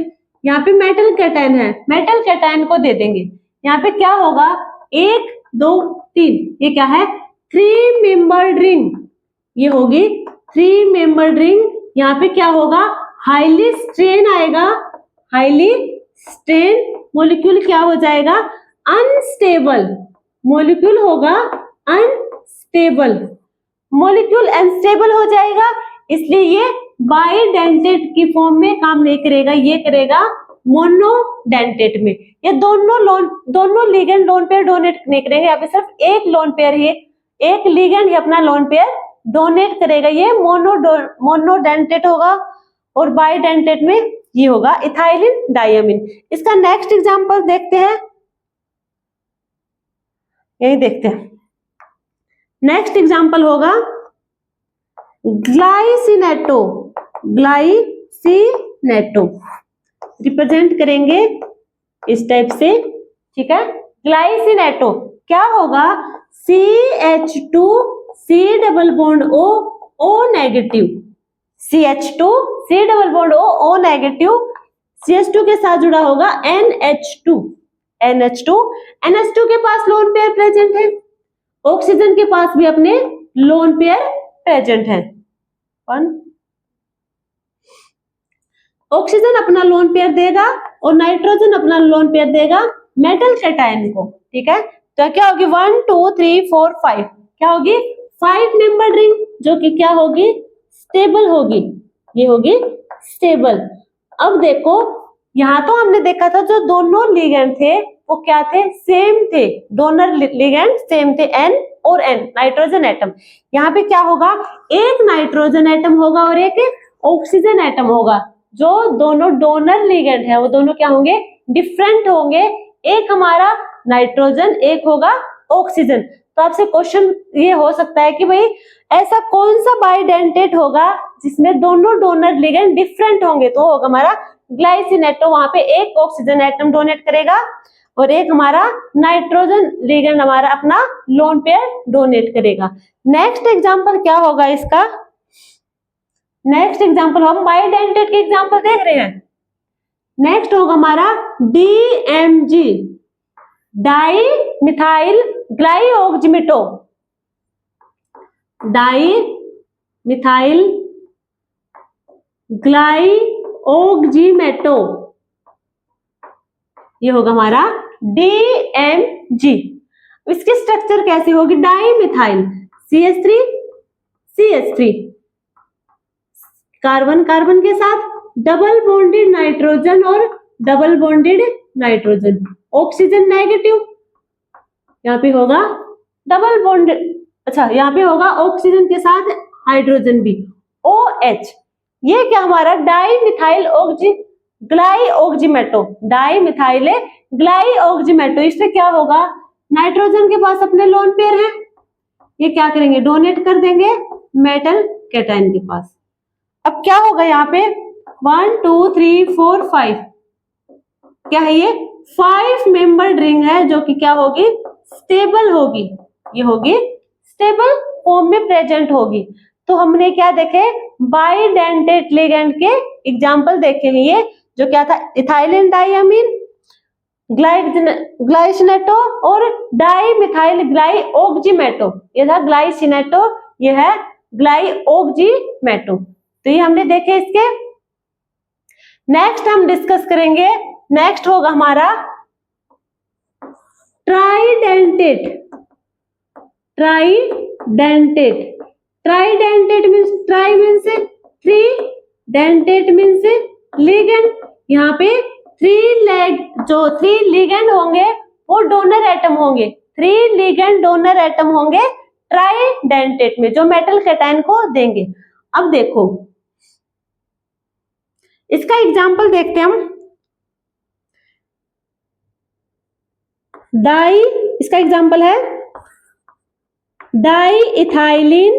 यहाँ पे मेटल कैटायन है, मेटल कैटायन को दे देंगे। यहाँ पे क्या होगा, 1 2 3, ये क्या है, 3 मेंबर्ड रिंग, ये होगी 3 मेंबर्ड रिंग। यहाँ पे क्या होगा, हाईली स्ट्रेन आएगा, हाईली स्ट्रेन मॉलिक्यूल क्या हो जाएगा, अनस्टेबल मॉलिक्यूल होगा, अनस्टेबल मॉलिक्यूल अनस्टेबल हो जाएगा, इसलिए ये बाइडेंटेट की फॉर्म में काम नहीं करेगा, ये करेगा मोनोडेंटेट में। ये दोनों लिगेंड लोन पेयर डोनेट नहीं करेंगे, यहाँ पे सिर्फ एक लोन पेयर ही, एक लिगेंड ही अपना लोन पेयर डोनेट करेगा, ये मोनोडेंटेट होगा, और बाइडेंटेट में ये होगा इथाइलिन डाइअमीन। इसका नेक्स्ट एग्जांपल देखते हैं, यही देखते हैं। नेक्स्ट एग्जांपल होगा ग्लाइसिनेटो, ग्लाइसिनेटो रिप्रेजेंट करेंगे इस टाइप से, ठीक है। ग्लाइसिनेटो क्या होगा, CH2 C double bond O O negative, CH2 C double bond O negative, CH2 के साथ जुड़ा होगा NH2, NH2 के पास लोन पेयर प्रेजेंट है, ऑक्सीजन के पास भी अपने लोन पेयर प्रेजेंट है। ऑक्सीजन अपना लोन पेयर देगा और नाइट्रोजन अपना लोन पेयर देगा मेटल कैटायन को, ठीक है। तो क्या होगी, 1 2 3 4 5, क्या होगी, 5 मेंबर रिंग, जो कि क्या होगी, स्टेबल होगी, ये होगी स्टेबल। अब देखो यहाँ तो हमने देखा था जो दोनों लिगेंड थे वो क्या थे, सेम थे, डोनर लिगेंड सेम थे, N और N नाइट्रोजन एटम। यहाँ पे क्या होगा, एक नाइट्रोजन एटम होगा और एक ऑक्सीजन एटम होगा। जो दोनों डोनर लिगेंड है वो दोनों क्या होंगे, डिफरेंट होंगे, एक हमारा नाइट्रोजन, एक होगा ऑक्सीजन। तो आपसे क्वेश्चन ये हो सकता है कि भाई ऐसा कौन सा बाइडेंटेट होगा जिसमें दोनों डोनर लिगेंड डिफरेंट होंगे, तो होगा हमारा ग्लाइसिनेटो, वहां पे एक ऑक्सीजन एटम डोनेट करेगा और एक हमारा नाइट्रोजन लिगेंड हमारा अपना लोन पेयर डोनेट करेगा। नेक्स्ट एग्जांपल क्या होगा इसका, नेक्स्ट एग्जांपल हम बाइडेंटेट के एग्जांपल देख रहे हैं। नेक्स्ट होगा हमारा DMG, dimethylglyoximato, dimethylglyoximato, ये होगा हमारा DMG। इसकी स्ट्रक्चर कैसी होगी, di methyl CH3 carbon carbon के साथ डबल बॉन्डेड नाइट्रोजन और double bonded nitrogen, oxygen negative, यहाँ पे होगा डबल बॉन्डेड, अच्छा यहाँ पे होगा ऑक्सीजन के साथ हाइड्रोजन भी, OH। ये क्या हमारा डाई मिथाइल ग्लाइओक्जिमेटो, डाई मिथाइल ग्लाइओक्जिमेटो, इसमें क्या होगा, नाइट्रोजन के पास अपने लोन पेयर है, ये क्या करेंगे, डोनेट कर देंगे मेटल कैटायन के पास। अब क्या होगा यहाँ पे 1 2 3 4 5, क्या है ये 5 मेंबर्ड रिंग है, जो कि क्या होगी, स्टेबल होगी, ये होगी स्टेबल फॉर्म में प्रेजेंट होगी। तो हमने क्या देखे, बाइडेंटेट लिगेंड के एग्जाम्पल देखे हैं। ये जो क्या था, इथाइलिन डाइअमीन, ग्लाइसिनेटो और डाइमिथाइल ग्लाइओक्सीमेटो। ये था ग्लाइसिनेटो, ये है ग्लाइओक्सीमेटो। तो ये हमने देखे इसके। नेक्स्ट हम डिस्कस करेंगे, नेक्स्ट होगा हमारा tridentate. Tridentate, tridentate means try means three, dentate means ligand. यहाँ पे थ्री लिगेंड होंगे वो डोनर एटम होंगे, 3 लिगेंड डोनर एटम होंगे ट्राइडेंटेट में, जो मेटल कैटायन को देंगे। अब देखो इसका एग्जाम्पल देखते हैं हम। इसका एग्जाम्पल है डाइइथाइलिन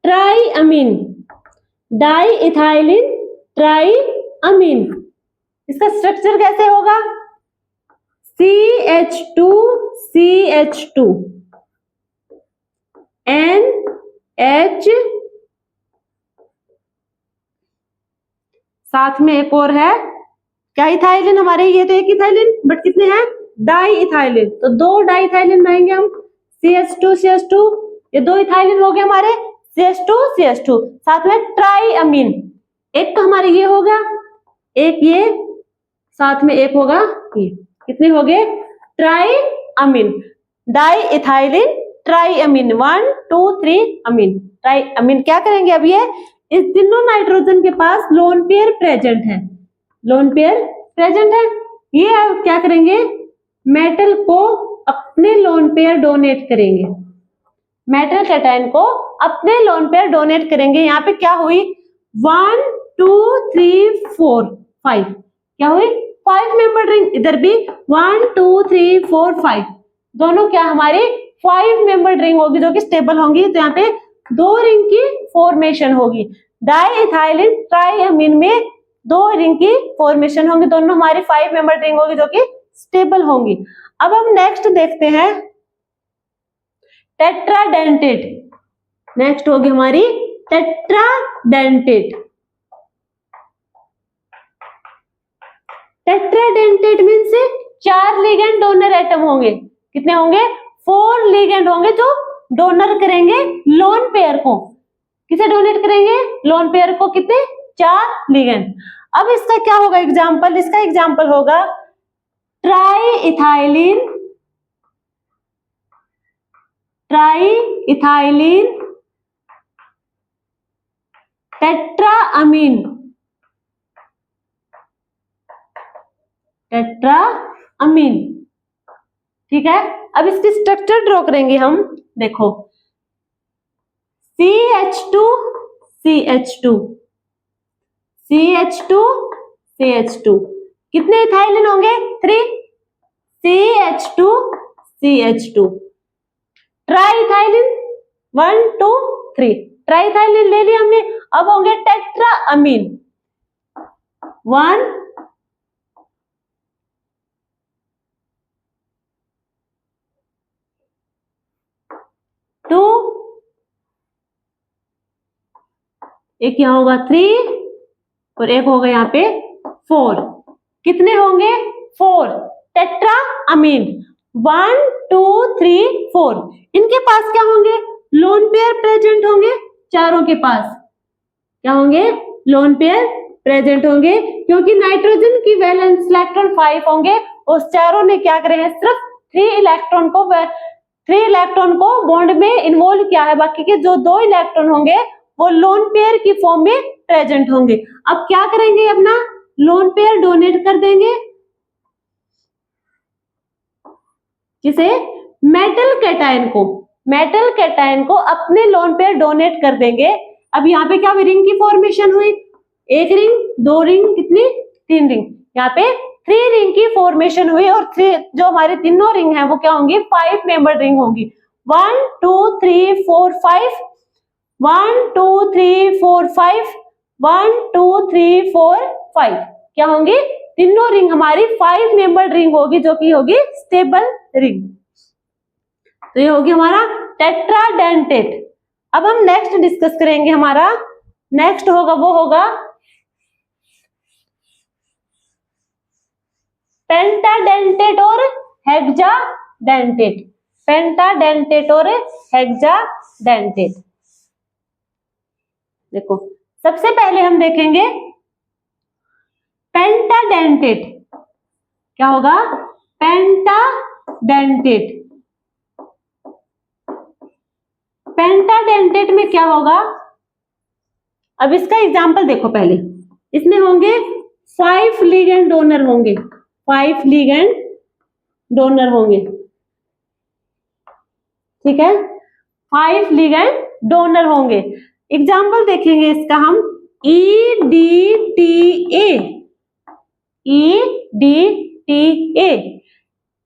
ट्राइअमीन, डाइइथाइलिन ट्राइअमीन। इसका स्ट्रक्चर कैसे होगा, CH2CH2 NH, साथ में एक और है क्या, इथाइलिन। हमारे ये तो एक इथाइलिन, बट कितने हैं, डाइइथाइलिन। तो 2 डाइइथाइलिन बनाएंगे हम, CH2CH2, ये 2 इथाइलिन हो गए हमारे, CH2CH2, साथ में ट्राइअमीन। एक तो हमारे ये हो गया, एक ये, साथ में एक होगा ये। कितने हो गए, ट्राइअमीन, डाइइथाइलिन ट्राइअमीन, 1 2 3 अमीन, ट्राइअमीन। क्या करेंगे अब ये, इस तीनों नाइट्रोजन के पास लोन पेयर प्रेजेंट है, लोन पेयर प्रेजेंट है। ये अब क्या करेंगे, मेटल को अपने लोन पेयर डोनेट करेंगे, मेटल कैटायन को अपने लोन पेयर डोनेट करेंगे। यहाँ पे क्या हुई, 1 2 3 4 5, क्या हुई, 5 मेंबर रिंग। इधर भी 1 2 3 4 5, दोनों क्या हमारी 5 मेंबर रिंग होगी, जो कि स्टेबल होंगी। तो यहाँ पे 2 रिंग की फॉर्मेशन होगी। डाइइथाइलिन ट्राइअमीन में 2 रिंग की फॉर्मेशन होंगी, दोनों हमारी 5 मेंबर रिंग होगी, जो कि स्टेबल होंगी। अब हम नेक्स्ट देखते हैं टेट्राडेंटेट। नेक्स्ट होगी हमारी tetradentate. Tetradentate means 4 ligand donor atom होंगे। कितने होंगे, 4 लिगेंड होंगे जो डोनर करेंगे लोन पेयर को। किसे डोनेट करेंगे, लोन पेयर को। कितने, 4 लिगेंड। अब इसका क्या होगा एग्जाम्पल, इसका एग्जाम्पल होगा ट्राइइथाइलिन टेट्राअमीन, टेट्राअमीन। ठीक है, अब इसकी स्ट्रक्चर ड्रॉ करेंगे हम। देखो CH2CH2 CH2CH2, कितने इथाइलिन होंगे, 3, CH2CH2। ट्राइइथाइलिन 1 2 3, ट्राइइथाइलिन ले लिया हमने। अब होंगे टेट्राअमीन, 1 2, एक यहाँ होगा 3 और एक होगा यहाँ पे 4। कितने होंगे, 4 टेट्राअमीन, 1 2 3 4। इनके पास क्या होंगे, लोन पेयर प्रेजेंट होंगे, चारों के पास क्या होंगे, लोन पेयर प्रेजेंट होंगे, क्योंकि नाइट्रोजन की वैलेंस इलेक्ट्रॉन 5 होंगे और चारों ने क्या करे हैं, सिर्फ 3 इलेक्ट्रॉन को बॉन्ड में इन्वॉल्व किया है। बाकी के जो 2 इलेक्ट्रॉन होंगे वो लोन पेयर की फॉर्म में प्रेजेंट होंगे। अब क्या करेंगे, अपना लोन पेयर डोनेट कर देंगे, किसे, मेटल कैटायन को अपने लोन पेयर डोनेट कर देंगे। अब यहाँ पे क्या रिंग की फॉर्मेशन हुई, 1 रिंग 2 रिंग, कितनी, 3 रिंग। यहाँ पे 3 रिंग की फॉर्मेशन हुई और जो हमारे तीनों रिंग है वो क्या होंगी, 5 मेंबर रिंग होंगी। 1 2 3 4 5, 1 2 3 4 5, 1 2 3 4 5, क्या होंगी, तीनों रिंग हमारी 5 मेंबर रिंग होगी, जो कि होगी स्टेबल रिंग। तो ये होगी हमारा टेट्राडेंटेट। अब हम नेक्स्ट डिस्कस करेंगे, हमारा नेक्स्ट होगा वो होगा पेंटाडेंटेट और हेक्साडेंटेट। पेंटाडेंटेट और हेक्साडेंटेट। देखो सबसे पहले हम देखेंगे पेंटाडेंटेट क्या होगा। पेंटाडेंटेट, पेंटाडेंटेट में क्या होगा, अब इसका एग्जांपल देखो पहले। इसमें होंगे 5 लिगेंड डोनर होंगे, 5 लिगेंड डोनर होंगे, ठीक है, 5 लिगेंड डोनर होंगे। एग्जाम्पल देखेंगे इसका हम EDTA, EDTA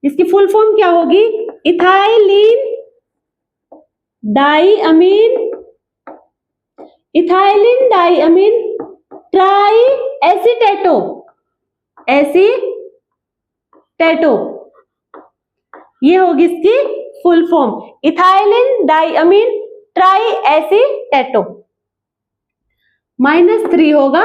इसकी फुल फॉर्म क्या होगी, इथाइलिन डाइअमीन, इथाइलिन डाइअमीन ट्राई एसीटेटो, एसीटेटो, ये होगी इसकी फुल फॉर्म, इथाइलिन डाइअमीन ट्राई एसीटेटो। -3 होगा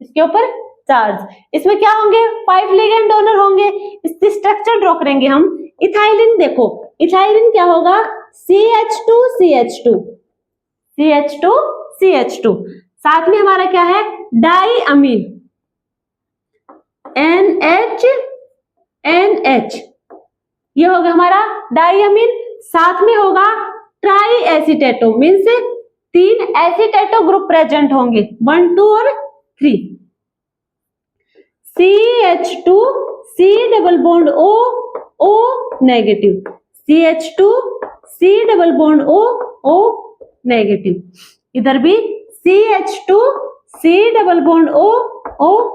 इसके ऊपर चार्ज। इसमें क्या होंगे, 5 लिगेंड डोनर होंगे। इसकी स्ट्रक्चर ड्रॉ करेंगे हम। इथाइलिन देखो, इथाइलिन क्या होगा, CH2 CH2 CH2 CH2, साथ में हमारा क्या है डाइअमीन NH NH, ये होगा हमारा डाइअमीन, साथ में होगा ट्राई एसीटेटो, मीन्स 3 एसीटेटो ग्रुप प्रेजेंट होंगे, 1 2 और 3। CH2 C double bond O O negative, CH2 C double bond O O negative, इधर भी CH2 C double bond O O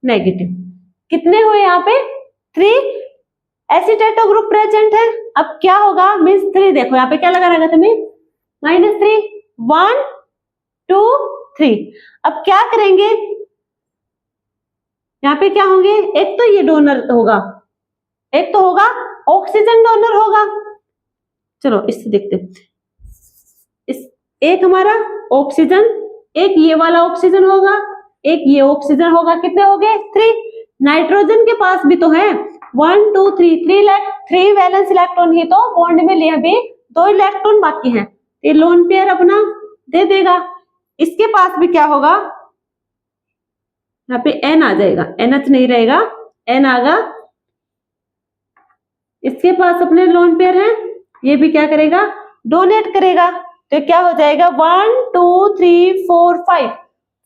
negative. कितने हुए यहाँ पे, 3 एसीटेटो ग्रुप प्रेजेंट है। अब क्या होगा, मीन्स 3, देखो यहाँ पे क्या लगा रहेगा तुम्हें, -3, 1 2 3। अब क्या करेंगे, यहाँ पे क्या होंगे, एक तो ये डोनर होगा, एक तो होगा ऑक्सीजन डोनर होगा। चलो इससे देखते, इस एक हमारा ऑक्सीजन, एक ये वाला ऑक्सीजन होगा, एक ये ऑक्सीजन होगा, कितने हो गए 3। नाइट्रोजन के पास भी तो है 1 2 3 3 वैलेंस इलेक्ट्रॉन ही तो बॉन्ड में लिए, अभी 2 इलेक्ट्रॉन बाकी हैं, ये लोन पेयर अपना दे देगा। इसके पास भी क्या होगा, यहाँ पे N आ जाएगा, NH नहीं रहेगा, N आगा, इसके पास अपने लोन पेयर है, ये भी क्या करेगा, डोनेट करेगा। तो क्या हो जाएगा 1 2 3 4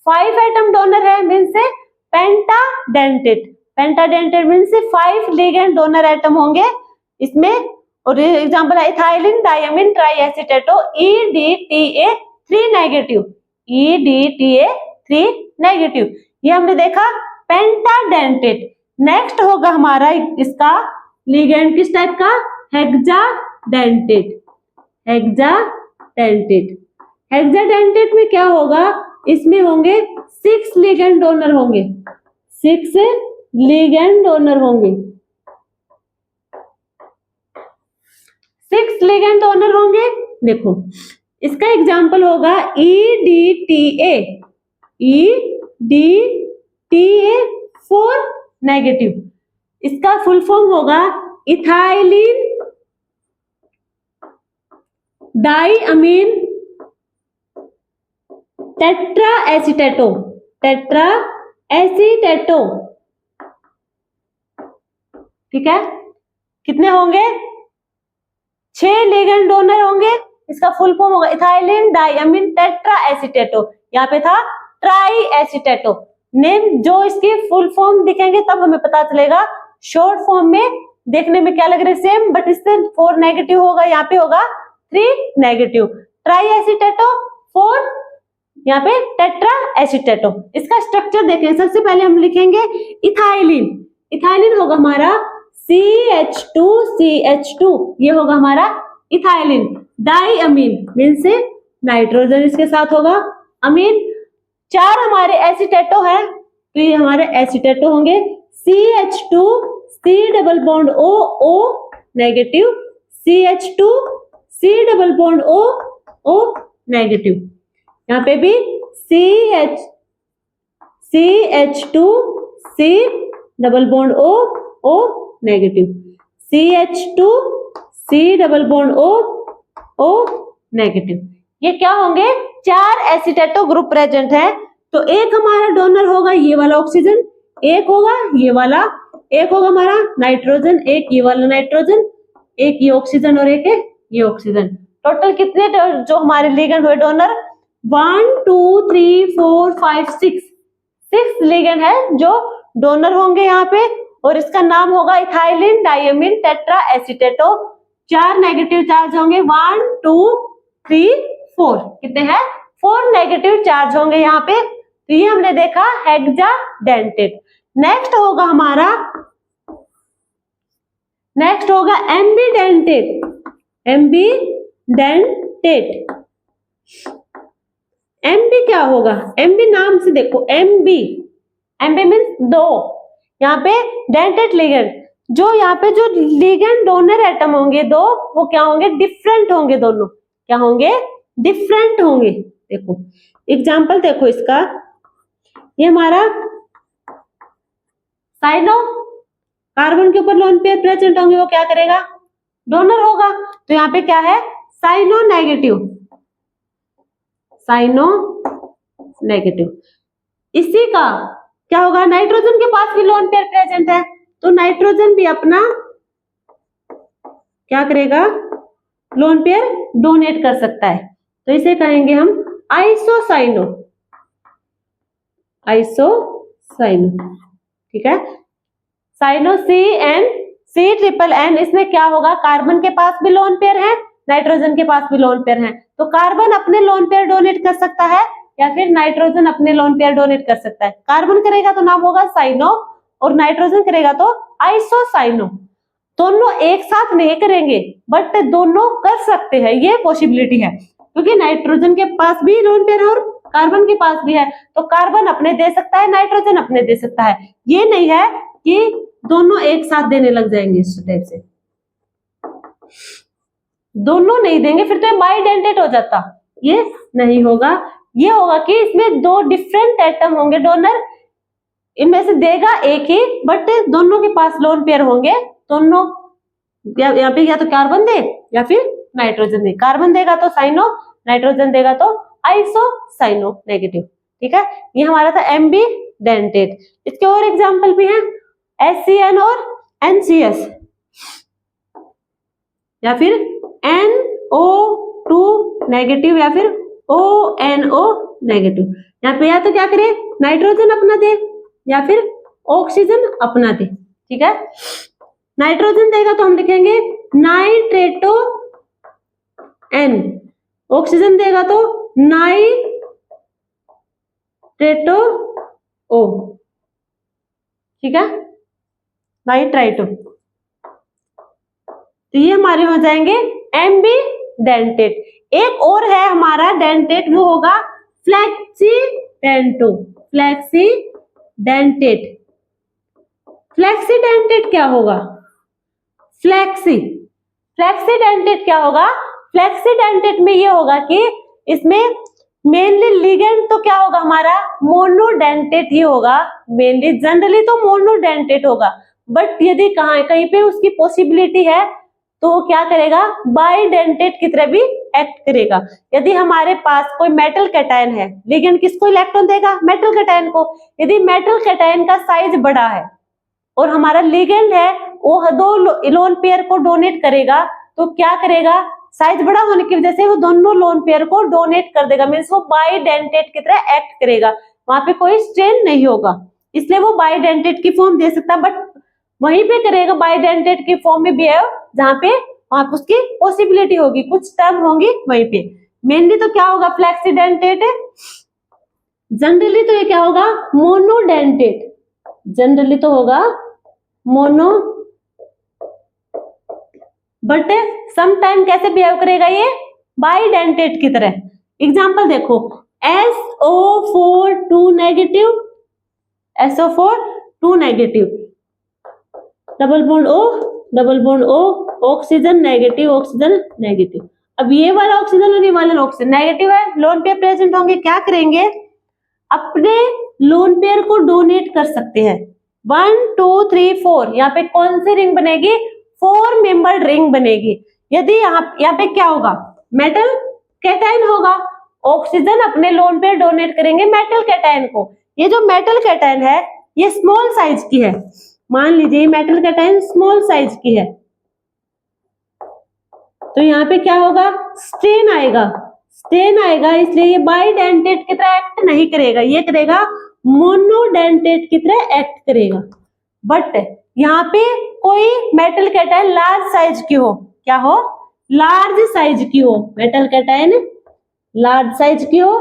5 एटम डोनर है, मीन्स से pentadentate, pentadentate means 5 ligand donor atom होंगे इसमें। और एग्जांपल है ethylene diamine triacetato EDTA 3 negative, EDTA 3 negative, ये हमने देखा पेंटाडेंटेट। नेक्स्ट होगा हमारा इसका लिगेंड किस टाइप का, हेक्साडेंटेट, हेक्साडेंटेट। हेक्साडेंटेट में क्या होगा, इसमें होंगे 6 लिगेंड डोनर होंगे, 6 लिगेंड डोनर होंगे, 6 लिगेंड डोनर होंगे। देखो इसका एग्जांपल होगा EDTA, EDTA 4 नेगेटिव, इसका फुल फॉर्म होगा इथाइलिन डाइअमीन टेट्रा एसीटेटो, टेट्रा एसीटेटो, ठीक है। कितने होंगे, 6 लिगेंड डोनर होंगे। इसका फुल फॉर्म होगा इथाइलिन डाइअमीन टेट्रा एसीटेटो, यहाँ पे था ट्राई एसीटेटो। नेम जो इसकी फुल फॉर्म दिखेंगे तब हमें पता चलेगा, शॉर्ट फॉर्म में देखने में क्या लग रहा है सेम, बट इससे 4 नेगेटिव होगा, यहाँ पे होगा 3 नेगेटिव। ट्राई एसीटेटो 4, यहाँ पे टेट्रा एसीटेटो। इसका स्ट्रक्चर देखें, सबसे पहले हम लिखेंगे इथाइलिन, इथाइलिन होगा हमारा CH2CH2, ये होगा हमारा इथाइलिन। डाइअमीन मीन्स नाइट्रोजन इसके साथ होगा, अमीन 4 हमारे एसीटेटो है, तो ये हमारे एसीटेटो होंगे। CH2 C double bond O O negative, CH2 C double bond O O negative, यहाँ पे भी CH2 C double bond O O negative, CH2 C double bond O O negative. ये क्या होंगे, 4 एसीटेटो ग्रुप प्रेजेंट है। तो एक हमारा डोनर होगा ये वाला ऑक्सीजन, एक होगा ये वाला, एक होगा हमारा नाइट्रोजन, एक ये वाला नाइट्रोजन, एक ये ऑक्सीजन और एक ये ऑक्सीजन। टोटल कितने जो हमारे लिगेंड हुए डोनर, 1 2 3 4 5 6 लिगेंड है जो डोनर होंगे यहाँ पे। और इसका नाम होगा ethylene diamine tetraacetato. 4 negative charge होंगे, 1 2 3 4, कितने हैं, 4 नेगेटिव चार्ज होंगे यहाँ पे। तो ये हमने देखा हेक्साडेंटेट। नेक्स्ट होगा हमारा, नेक्स्ट होगा एम्बीडेंटेट। एम्बीडेंटेट, एमबी क्या होगा, एमबी नाम से देखो, एमबी मीन्स 2, यहाँ पे डेंटेट लिगेंड, जो यहाँ पे जो लिगेंड डोनर एटम होंगे 2, वो क्या होंगे, डिफरेंट होंगे, दोनों क्या होंगे, डिफरेंट होंगे। देखो एग्जाम्पल देखो इसका, ये हमारा साइनो, कार्बन के ऊपर लोन पेयर प्रेजेंट होंगे, वो क्या करेगा, डोनर होगा। तो यहाँ पे क्या है, साइनो नेगेटिव, साइनो नेगेटिव। इसी का क्या होगा, नाइट्रोजन के पास भी लोन पेयर प्रेजेंट है, तो नाइट्रोजन भी अपना क्या करेगा, लोन पेयर डोनेट कर सकता है। तो इसे कहेंगे हम आइसोसाइनो, आइसोसाइनो, ठीक है। साइनो C ट्रिपल N, इसमें क्या होगा, कार्बन के पास भी लोन पेयर है, नाइट्रोजन के पास भी लोन पेयर है। तो कार्बन अपने लोन पेयर डोनेट कर सकता है या फिर नाइट्रोजन अपने लोन पेयर डोनेट कर सकता है। कार्बन करेगा तो नाम होगा साइनो और नाइट्रोजन करेगा तो आइसोसाइनो। दोनों एक साथ नहीं करेंगे बट दोनों कर सकते हैं, ये पॉसिबिलिटी है, क्योंकि नाइट्रोजन के पास भी लोन पेयर है और कार्बन के पास भी है। तो कार्बन अपने दे सकता है, नाइट्रोजन अपने दे सकता है। ये नहीं है कि दोनों एक साथ देने लग जाएंगे, इस टाइप से दोनों नहीं देंगे, फिर तो ये बाइडेंटेट हो जाता, ये नहीं होगा। ये होगा कि इसमें 2 डिफरेंट एटम होंगे डोनर, इनमें से देगा एक ही, बट दोनों के पास लोन पेयर होंगे, दोनों यहाँ पे या तो कार्बन दे या फिर नाइट्रोजन दे, कार्बन देगा तो साइनो, नाइट्रोजन देगा तो आइसोसाइनो नेगेटिव, ठीक है। ये हमारा था एम्बीडेंटेट। इसके और एग्जांपल भी हैं, HCN और NCS, या फिर NO2 नेगेटिव या फिर ONO नेगेटिव। यहाँ पे या तो क्या करे, नाइट्रोजन अपना दे या फिर ऑक्सीजन अपना दे, ठीक है। नाइट्रोजन देगा तो हम लिखेंगे नाइट्रेटो N, ऑक्सीजन देगा तो नाइट्रेटो O, ठीक है, नाइट्राइटो। तो ये हमारे हो जाएंगे एम्बीडेंटेट। एक और है हमारा डेंटेट, वो होगा फ्लेक्सीडेंटो, फ्लेक्सीडेंटेट। फ्लेक्सीडेंटेट क्या होगा, फ्लेक्सीडेंटेट क्या होगा, फ्लेक्सीडेंटेट में ये होगा कि इसमें मेनली लिगेंड तो क्या होगा हमारा, मोनोडेंटेट ही होगा मेनली, जनरली तो मोनोडेंटेट होगा, बट यदि कहीं पे उसकी पॉसिबिलिटी है तो वो क्या करेगा, बाइडेंटेट की तरह भी एक्ट करेगा। यदि हमारे पास कोई मेटल कैटायन है, लिगेंड किसको इलेक्ट्रॉन देगा, मेटल कैटायन को। यदि मेटल कैटायन का साइज बड़ा है और हमारा लिगेंड है वो 2 लोन पेयर को डोनेट करेगा, तो क्या करेगा, साइज बड़ा होने की वजह से वो दोनों लोन पेयर को डोनेट कर देगा, मीन्स वो बाइडेंटेट की तरह एक्ट करेगा, वहां पे कोई स्ट्रेन नहीं होगा, इसलिए वो बाइडेंटेट की फॉर्म दे सकता है। बट वहीं पे करेगा बाइडेंटेट की फॉर्म में बिहेव जहां पे वहां पे उसकी पॉसिबिलिटी होगी, कुछ टर्म होंगी वहीं पे। मेनली तो क्या होगा, फ्लेक्सीडेंटेट है। जनरली तो ये क्या होगा, मोनोडेंटेट, जनरली तो होगा मोनो, बट समटाइम कैसे बिहेव करेगा ये, बाइडेंटेट की तरह। एग्जांपल देखो, SO4 2 negative, SO4 2 negative, double bond O double bond O, oxygen negative, oxygen negative. अब ये वाला ऑक्सीजन और ये वाला ऑक्सीजन नेगेटिव है, लोन पेयर प्रेजेंट होंगे, क्या करेंगे, अपने लोन पेयर को डोनेट कर सकते हैं। 1 2 3 4 यहाँ पे कौन सी रिंग बनेगी, 4 मेंबर्ड रिंग बनेगी। यदि यहाँ पे क्या होगा, मेटल कैटायन होगा, ऑक्सीजन अपने लोन पेयर डोनेट करेंगे मेटल कैटायन को। ये जो मेटल कैटायन है ये स्मॉल साइज की है, मान लीजिए मेटल कैटायन स्मॉल साइज की है, तो यहाँ पे क्या होगा, स्ट्रेन आएगा, इसलिए ये बाइडेंटेट की तरह एक्ट नहीं करेगा, ये करेगा मोनोडेंटेट की तरह एक्ट करेगा। बट यहाँ पे कोई मेटल कैटायन लार्ज साइज की हो, क्या हो, लार्ज साइज की हो, मेटल कैटायन लार्ज साइज की हो,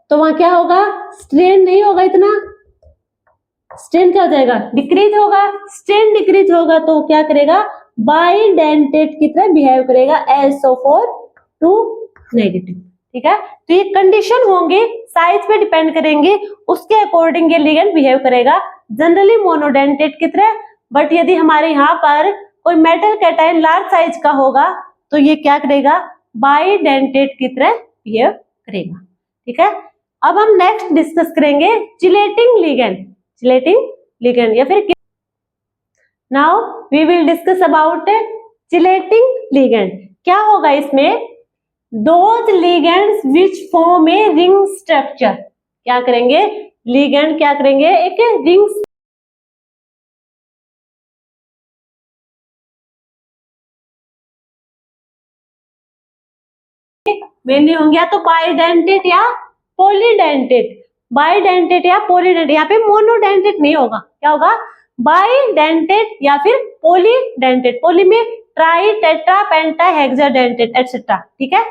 तो वहां क्या होगा, स्ट्रेन नहीं होगा इतना, स्ट्रेन क्या हो जाएगा, डिक्रीज होगा। स्ट्रेन डिक्रीज होगा तो क्या करेगा, बाइडेंटेट की तरह बिहेव करेगा, SO4 नेगेटिव। ठीक है, तो ये कंडीशन होंगे, साइज पे डिपेंड करेंगे, उसके अकॉर्डिंग ये लिगेंड बिहेव करेगा, जनरली मोनोडेंटेट की तरह। बट यदि हमारे यहाँ पर कोई मेटल कैटायन लार्ज साइज का होगा तो ये क्या करेगा, बाइडेंटेट की तरह बिहेव करेगा। ठीक है, अब हम नेक्स्ट डिस्कस करेंगे चिलेटिंग लिगेंड या फिर now we will discuss about chelating ligand. क्या होगा इसमें, those ligands which form a ring structure, क्या करेंगे, लिगेंड क्या करेंगे, एक रिंग मेनली होंगे या तो बाइडेंटेट या पॉलीडेंटेट, बाइडेंटेट या पॉलीडेंटेट, यहाँ पे मोनोडेंटेट नहीं होगा, क्या होगा, बाइडेंटेट या फिर पॉलीडेंटेट, पॉली में tri tetra penta hexadentate etcetera. ठीक है,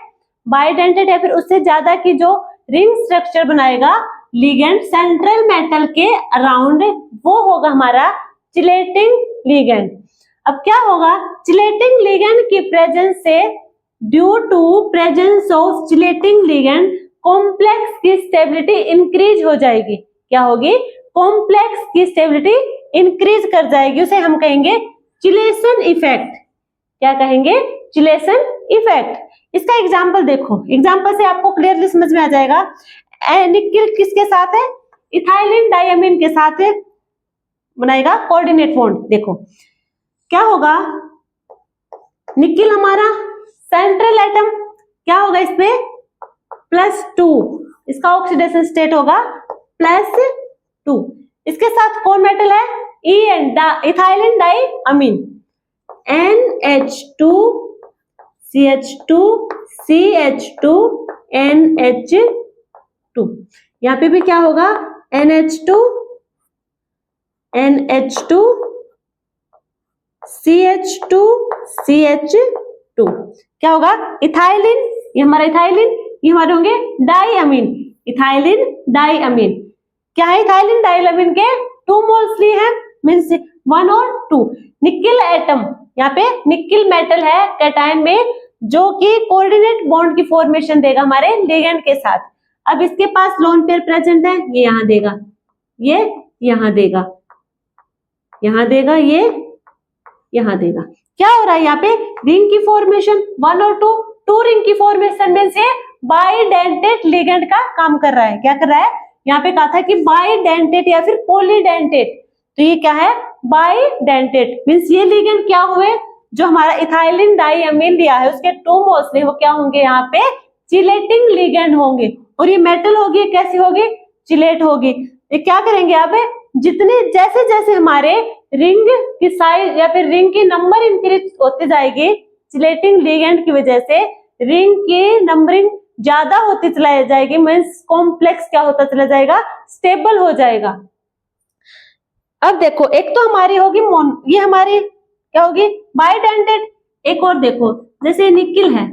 बाइडेंटेट या फिर उससे ज्यादा की जो रिंग स्ट्रक्चर बनाएगा लिगेंड सेंट्रल मेटल के अराउंड, वो होगा हमारा चिलेटिंग लिगेंड। अब क्या होगा, चिलेटिंग लिगेंड की प्रेजेंस से, due to presence of chelating ligand, complex की स्टेबिलिटी इंक्रीज हो जाएगी, क्या होगी, कॉम्प्लेक्स की स्टेबिलिटी इंक्रीज कर जाएगी, उसे हम कहेंगे चिलेशन इफेक्ट। क्या कहेंगे, चिलेशन इफेक्ट। इसका एग्जाम्पल देखो, एग्जाम्पल से आपको क्लियरली समझ में आ जाएगा। निकिल किसके साथ है, इथाइलिन डाइअमीन के साथ बनाएगा कोऑर्डिनेट बॉन्ड। देखो क्या होगा, निकिल हमारा सेंट्रल एटम, क्या होगा इसमें, +2, इसका ऑक्सीडेशन स्टेट होगा +2। इसके साथ कौन मेटल है, ethylene डाइअमीन, NH2 CH2 CH2 NH2। यहाँ पे भी क्या होगा, NH2 CH2 CH2। क्या होगा, इथाइलिन, ये हमारा इथाइलिन, ये हमारे होंगे डाइअमीन, इथाइलिन डाइअमीन। क्या है, इथाइलिन डाइअमीन के 2 मोल्स लिए हैं, मींस 1 और 2। निकिल एटम, यहाँ पे निकिल मेटल है कैटायन में, जो कि कोऑर्डिनेट बॉन्ड की फॉर्मेशन देगा हमारे लिगेंड के साथ। अब इसके पास लोन पेयर प्रेजेंट है, ये यहां देगा, ये यहां देगा, यहां देगा, ये यहां देगा। क्या हो रहा है यहाँ पे, रिंग की फॉर्मेशन 1 और 2 रिंग की फॉर्मेशन में से बाइडेंटेट लिगेंड का काम कर रहा है। क्या कर रहा है, यहाँ पे कहा था कि बाइडेंटेट या फिर पॉलीडेंटेट, तो ये क्या है, बाइडेंटेट मींस ये लिगेंड क्या हुए, जो हमारा इथाइलिन डाइअमीन लिया है उसके 2 मोल्स ने, वो क्या होंगे, यहाँ पे चिलेटिंग लिगेंड होंगे। और ये मेटल होगी, कैसी होगी, चिलेट होगी। ये क्या करेंगे, यहाँ पे जितने जैसे जैसे हमारे रिंग की साइज या फिर रिंग की नंबर इंक्रीज होती जाएगी, चिलेटिंग लिगेंड की वजह से रिंग की नंबरिंग ज्यादा होती चलाई जाएगी, मींस कॉम्प्लेक्स क्या होता चला जाएगा, स्टेबल हो जाएगा। अब देखो, एक तो हमारी होगी ये हमारी क्या होगी, बाइडेंटेट। एक और देखो, जैसे निकिल है,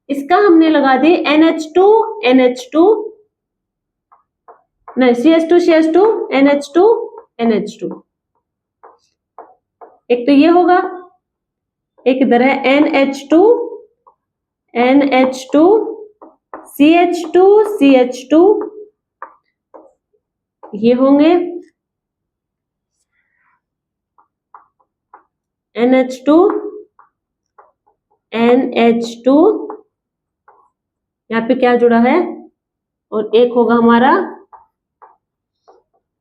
इसका हमने लगा दी NH2 NH2 नहीं, CH2 CH2 NH2 NH2। एक तो ये होगा, एक इधर है NH2 NH2 CH2 CH2, ये होंगे। NH2 NH2, यहाँ पे क्या जुड़ा है, और एक होगा हमारा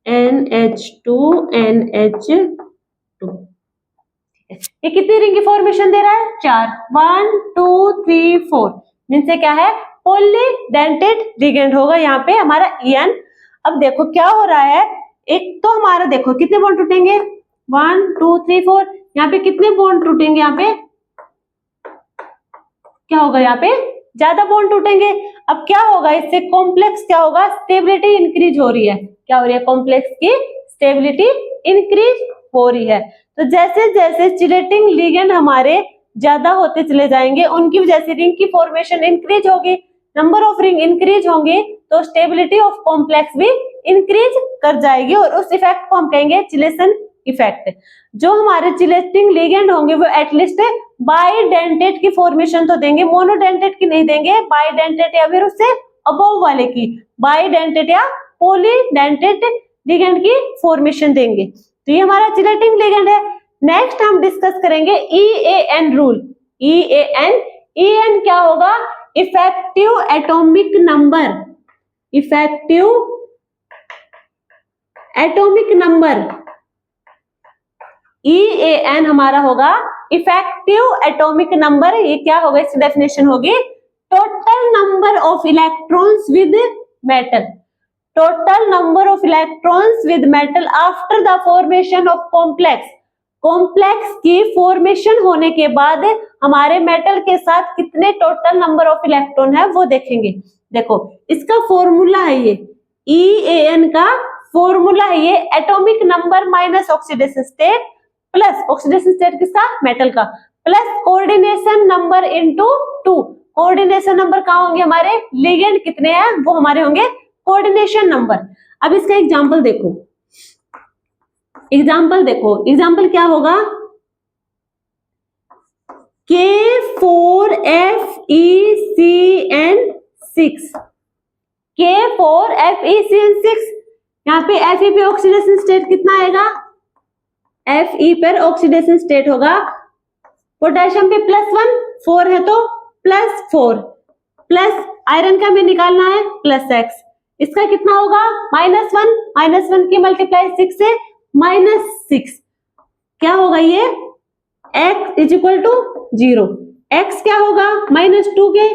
NH2 NH2। ये कितनी रिंग की फॉर्मेशन दे रहा है, 4, 1 2 3 4, मीन से क्या है, पॉलीडेंटेड लिगेंड होगा यहाँ पे हमारा EN। अब देखो क्या हो रहा है, एक तो हमारा देखो कितने बॉन्ड टूटेंगे, 1 2 3 4, यहाँ पे कितने बॉन्ड टूटेंगे, यहाँ पे क्या होगा, यहाँ पे ज्यादा बॉन्ड टूटेंगे। अब क्या होगा इससे, कॉम्प्लेक्स क्या होगा, स्टेबिलिटी इंक्रीज हो रही है, क्या हो रही है, कॉम्प्लेक्स की स्टेबिलिटी इंक्रीज हो रही है। तो जैसे जैसे चिलेटिंग लिगेंड हमारे ज्यादा होते चले जाएंगे, उनकी वजह से रिंग की फॉर्मेशन इंक्रीज होगी, नंबर ऑफ रिंग इंक्रीज होंगे, तो स्टेबिलिटी ऑफ कॉम्प्लेक्स भी इंक्रीज कर जाएगी, और उस इफेक्ट को हम कहेंगे चिलेशन इफेक्ट। जो हमारे चिलेटिंग लिगेंड होंगे वो एटलीस्ट बाइडेंटेट की फॉर्मेशन तो देंगे, मोनोडेंटेट की नहीं देंगे, बाइडेंटेट या फिर उससे अबव वाले की, बाइडेंटेट या पॉलीडेंटेट लिगेंड की फॉर्मेशन देंगे। तो ये हमारा चिलेटिंग लिगेंड है। नेक्स्ट हम डिस्कस करेंगे EAN रूल। EAN क्या होगा, effective atomic number, effective atomic number, EAN हमारा होगा इफेक्टिव एटॉमिक नंबर। ये क्या होगा, इसकी डेफिनेशन होगी total number of electrons with metal, total number of electrons with metal after the formation of complex, complex की फॉर्मेशन होने के बाद हमारे मेटल के साथ कितने टोटल नंबर ऑफ इलेक्ट्रॉन है वो देखेंगे। देखो इसका फॉर्मूला है ये, EAN का फॉर्मूला है ये, atomic number minus oxidation state plus oxidation state किसका, मेटल का, plus coordination number into 2। Coordination number कहाँ होंगे, हमारे लिगेंड कितने हैं वो हमारे होंगे कोऑर्डिनेशन नंबर। अब इसका एग्जांपल देखो, एग्जांपल देखो, एग्जांपल क्या होगा, K4FeCN6, K4FeCN6, यहाँ पे Fe पे ऑक्सीडेशन स्टेट कितना आएगा, Fe पर ऑक्सीडेशन स्टेट होगा, पोटेशियम पे +1, 4 है तो +4, प्लस आयरन का हमें निकालना है +x, इसका कितना होगा -1, -1 की मल्टीप्लाई 6 से -6, क्या होगा ये, x is equal to 0, x क्या होगा -2 के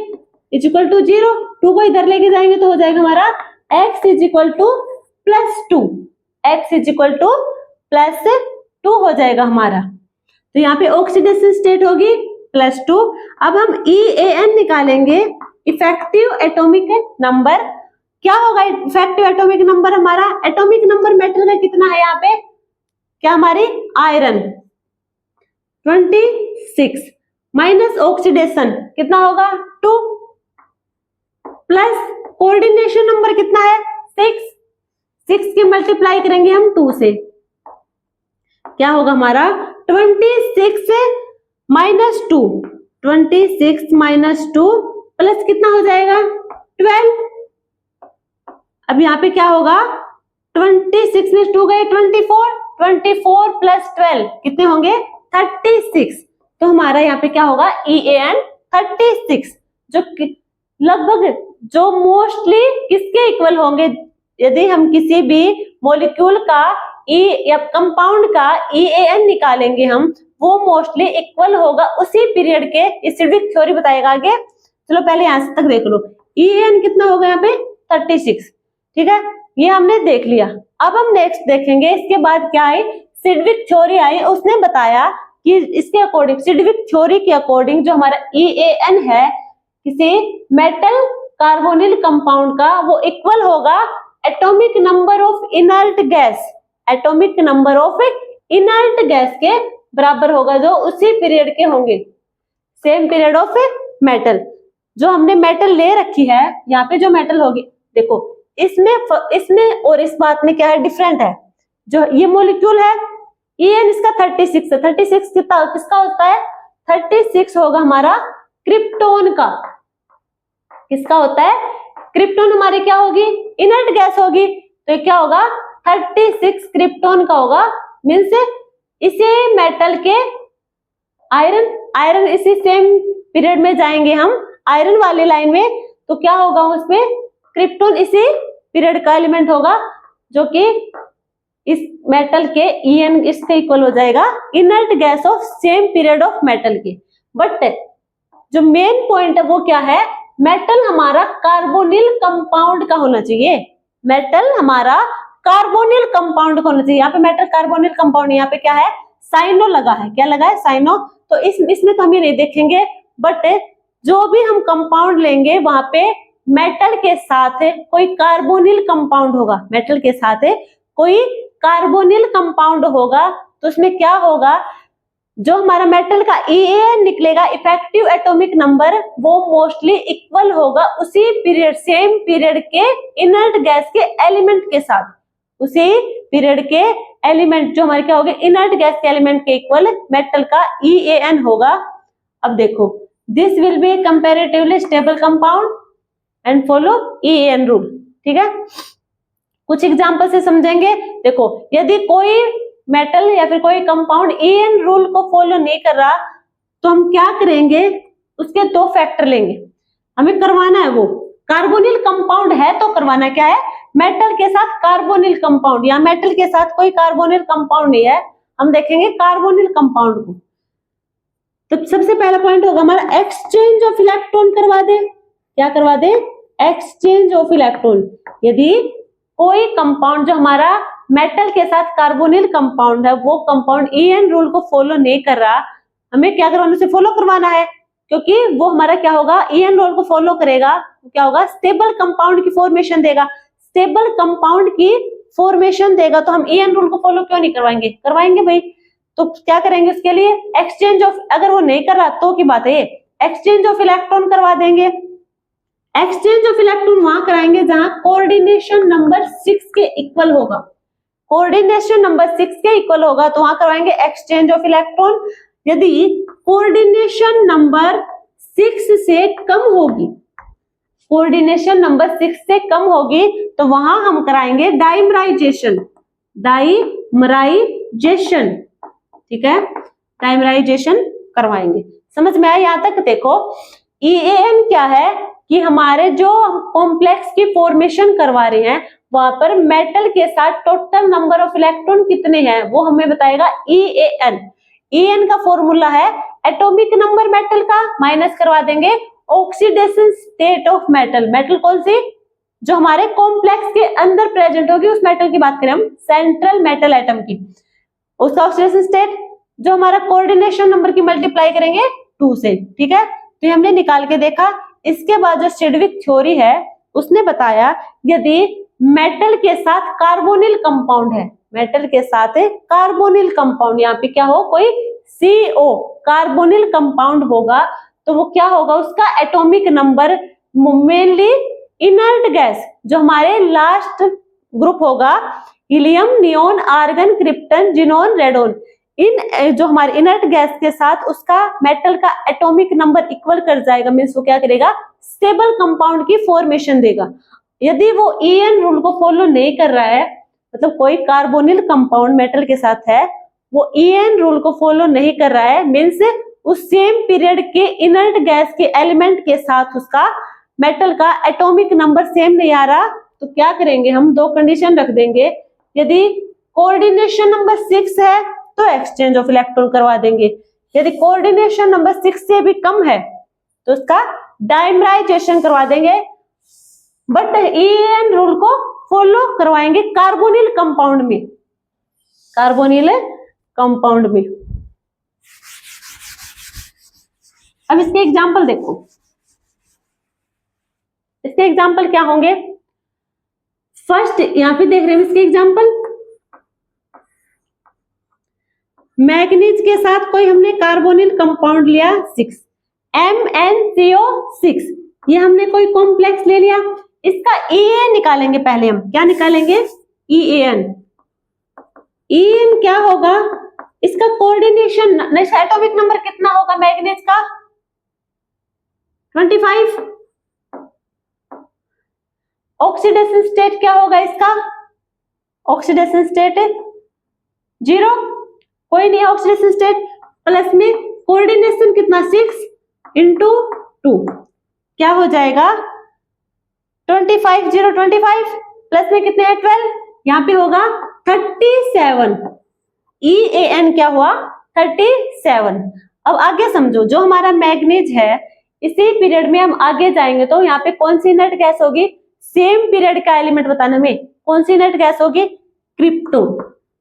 इज इक्वल टू 0, 2 को इधर लेके जाएंगे तो हो जाएगा हमारा x is equal to +2, x is equal to +2 हो जाएगा हमारा। तो यहाँ पे ऑक्सीडेशन स्टेट होगी +2। अब हम EAN निकालेंगे, इफेक्टिव एटॉमिक नंबर। क्या होगा इफेक्टिव एटॉमिक नंबर, हमारा एटॉमिक नंबर मेटल का कितना है, यहाँ पे क्या हमारी आयरन 26 माइनस ऑक्सीडेशन कितना होगा 2, प्लस कोऑर्डिनेशन नंबर कितना है 6 की मल्टीप्लाई करेंगे हम 2 से, क्या होगा हमारा 26 -2, 26 -2 प्लस कितना हो जाएगा 12। अब यहाँ पे क्या होगा 26 में 2 गए 24, 24 प्लस 12 कितने होंगे 36। तो हमारा यहाँ पे क्या होगा EAN 36, जो लगभग जो मोस्टली किसके इक्वल होंगे, यदि हम किसी भी मॉलिक्यूल का या कंपाउंड का EAN निकालेंगे हम, वो मोस्टली इक्वल होगा उसी पीरियड के, एसिडिक थ्योरी बताएगा आगे। चलो पहले यहां तक देख लो, EAN कितना होगा यहाँ पे 36, ठीक है, ये हमने देख लिया। अब हम नेक्स्ट देखेंगे इसके बाद क्या आई, सिडविक थ्योरी आई, उसने बताया कि इसके अकॉर्डिंग, सिडविक थ्योरी के अकॉर्डिंग जो हमारा EAN है किसी मेटल कार्बोनिल कंपाउंड का, वो इक्वल होगा atomic number of inert gas, atomic number of inert gas के बराबर होगा, जो उसी पीरियड के होंगे, सेम पीरियड ऑफ मेटल। जो हमने मेटल ले रखी है, यहाँ पे जो मेटल होगी, देखो इसमें और इस बात में क्या है डिफरेंट है। जो ये मॉलिक्यूल है EAN इसका 36 है, 36 किसका होता है 36 होगा हमारा क्रिप्टोन का, किसका होता है क्रिप्टोन, हमारी क्या होगी इनर्ट गैस होगी, तो ये क्या होगा 36 क्रिप्टोन का होगा, मीन्स इसे मेटल के आयरन, आयरन इसी सेम पीरियड में जाएंगे हम आयरन वाले लाइन में, तो क्या होगा उसमें क्रिप्टोन इसी पीरियड का एलिमेंट होगा, जो कि इस मेटल के En इसके इक्वल हो जाएगा inert gas off same period of metal की। बट जो मेन पॉइंट है वो क्या है, मेटल हमारा कार्बोनिल कंपाउंड का होना चाहिए, मेटल हमारा कार्बोनिल कंपाउंड का होना चाहिए। यहाँ पे मेटल कार्बोनिल कंपाउंड, यहाँ पे क्या है साइनो लगा है, क्या लगा है साइनो, तो इसमें तो हम ये नहीं देखेंगे, बट जो भी हम कंपाउंड लेंगे वहां पे मेटल के साथ कोई कार्बोनिल कंपाउंड होगा, मेटल के साथ कोई कार्बोनिल कंपाउंड होगा, तो उसमें क्या होगा, जो हमारा मेटल का EAN निकलेगा इफेक्टिव एटॉमिक नंबर, वो मोस्टली इक्वल होगा उसी पीरियड सेम पीरियड के इनर्ट गैस के एलिमेंट के साथ, उसी पीरियड के एलिमेंट जो हमारे क्या हो गए इनर्ट गैस के एलिमेंट के इक्वल मेटल का EAN होगा। अब देखो this will be comparatively stable compound and follow EAN rule, ठीक है। कुछ एग्जांपल से समझेंगे। देखो यदि कोई मेटल या फिर कोई कंपाउंड EAN रूल को फॉलो नहीं कर रहा, तो हम क्या करेंगे, उसके दो फैक्टर लेंगे, हमें करवाना है वो कार्बोनिल कंपाउंड है तो करवाना क्या है, मेटल के साथ कार्बोनिल कंपाउंड, या मेटल के साथ कोई कार्बोनिल कंपाउंड नहीं है, हम देखेंगे कार्बोनिल कंपाउंड को। तो सबसे पहला पॉइंट होगा हमारा एक्सचेंज ऑफ इलेक्ट्रॉन करवा दे, क्या करवा दे, एक्सचेंज ऑफ इलेक्ट्रॉन। यदि कोई कंपाउंड जो हमारा मेटल के साथ कार्बोनिल कंपाउंड है, वो कंपाउंड EAN रूल को फॉलो नहीं कर रहा, हमें क्या करवाना, उसे फॉलो करवाना है, क्योंकि वो हमारा क्या होगा EAN रूल को फॉलो करेगा, तो क्या होगा स्टेबल कंपाउंड की फॉर्मेशन देगा, स्टेबल कंपाउंड की फॉर्मेशन देगा, तो हम EAN रूल को फॉलो क्यों नहीं करवाएंगे, करवाएंगे भाई। तो क्या करेंगे उसके लिए एक्सचेंज ऑफ, अगर वो नहीं कर रहा तो की बात है, एक्सचेंज ऑफ इलेक्ट्रॉन करवा देंगे। एक्सचेंज ऑफ इलेक्ट्रॉन वहां कराएंगे जहां कोऑर्डिनेशन नंबर 6 के इक्वल होगा, कोऑर्डिनेशन नंबर 6 के इक्वल होगा तो वहां करवाएंगे एक्सचेंज ऑफ इलेक्ट्रॉन। यदि कोऑर्डिनेशन नंबर 6 से कम होगी, कोऑर्डिनेशन नंबर 6 से कम होगी, तो वहां हम कराएंगे डाइमराइजेशन, डाइमराइजेशन, ठीक है, डाइमराइजेशन करवाएंगे। समझ में आया यहाँ तक। देखो EAN क्या है कि हमारे जो कॉम्प्लेक्स की फॉर्मेशन करवा रहे हैं वहां पर मेटल के साथ टोटल नंबर ऑफ इलेक्ट्रॉन कितने हैं वो हमें बताएगा EAN। EAN का फॉर्मूला है एटॉमिक नंबर मेटल का माइनस करवा देंगे oxidation state of metal, metal कौन सी, जो हमारे कॉम्प्लेक्स के अंदर प्रेजेंट होगी, उस मेटल की बात करें हम सेंट्रल मेटल एटम की, उसका ऑक्सीडेशन स्टेट जो हमारा कोऑर्डिनेशन नंबर की मल्टीप्लाई करेंगे 2 से, ठीक है। तो हमने निकाल के देखा। इसके बाद जो सिडविक थ्योरी है उसने बताया यदि मेटल के साथ कार्बोनिल कंपाउंड है, मेटल के साथ कार्बोनिल कंपाउंड, यहाँ पे क्या हो कोई CO कार्बोनिल कंपाउंड होगा, तो वो क्या होगा उसका atomic number mainly inert gas जो हमारे लास्ट ग्रुप होगा helium, neon, argon, krypton, xenon, radon, इन जो हमारे इनर्ट गैस के साथ उसका मेटल का एटॉमिक नंबर इक्वल कर जाएगा, मीन्स वो क्या करेगा स्टेबल कंपाउंड की फॉर्मेशन देगा। यदि वो EAN रूल को फॉलो नहीं कर रहा है, मतलब कोई कार्बोनिल कंपाउंड मेटल के साथ है वो EAN रूल को फॉलो नहीं कर रहा है, मीन्स उस सेम पीरियड के इनर्ट गैस के एलिमेंट के साथ उसका मेटल का एटॉमिक नंबर सेम नहीं आ रहा, तो क्या करेंगे हम दो कंडीशन रख देंगे। यदि कोऑर्डिनेशन नंबर 6 है तो एक्सचेंज ऑफ इलेक्ट्रॉन करवा देंगे, यदि कोऑर्डिनेशन नंबर 6 से भी कम है तो उसका डाइमराइजेशन करवा देंगे, बट EAN रूल को फॉलो करवाएंगे कार्बोनिल कंपाउंड में, कार्बोनिल कंपाउंड में। अब इसके एग्जाम्पल देखो, इसके एग्जाम्पल क्या होंगे। फर्स्ट यहां पे देख रहे हैं इसके एग्जाम्पल, मैग्नीज के साथ कोई हमने कार्बोनिल कंपाउंड लिया 6 MnCO6, ये हमने कोई कॉम्प्लेक्स ले लिया, इसका EAN निकालेंगे। पहले हम क्या निकालेंगे EAN। EAN क्या होगा, इसका कोऑर्डिनेशन एटॉमिक नंबर कितना होगा मैग्नीज का 25। ऑक्सीडेशन स्टेट क्या होगा इसका, ऑक्सीडेशन स्टेट 0, कोई नहीं है ऑक्सीडेशन स्टेट, प्लस में कोऑर्डिनेशन कितना 6 इंटू 2 क्या हो जाएगा 25 0 25 प्लस में कितने हैं 12 यहाँ पे होगा 37 EAN क्या हुआ 37। अब आगे समझो जो हमारा मैग्नीज है इसी पीरियड में हम आगे जाएंगे तो यहाँ पे कौन सी इनर्ट गैस होगी सेम पीरियड का एलिमेंट बताने में कौन सी इनर्ट गैस होगी क्रिप्टोन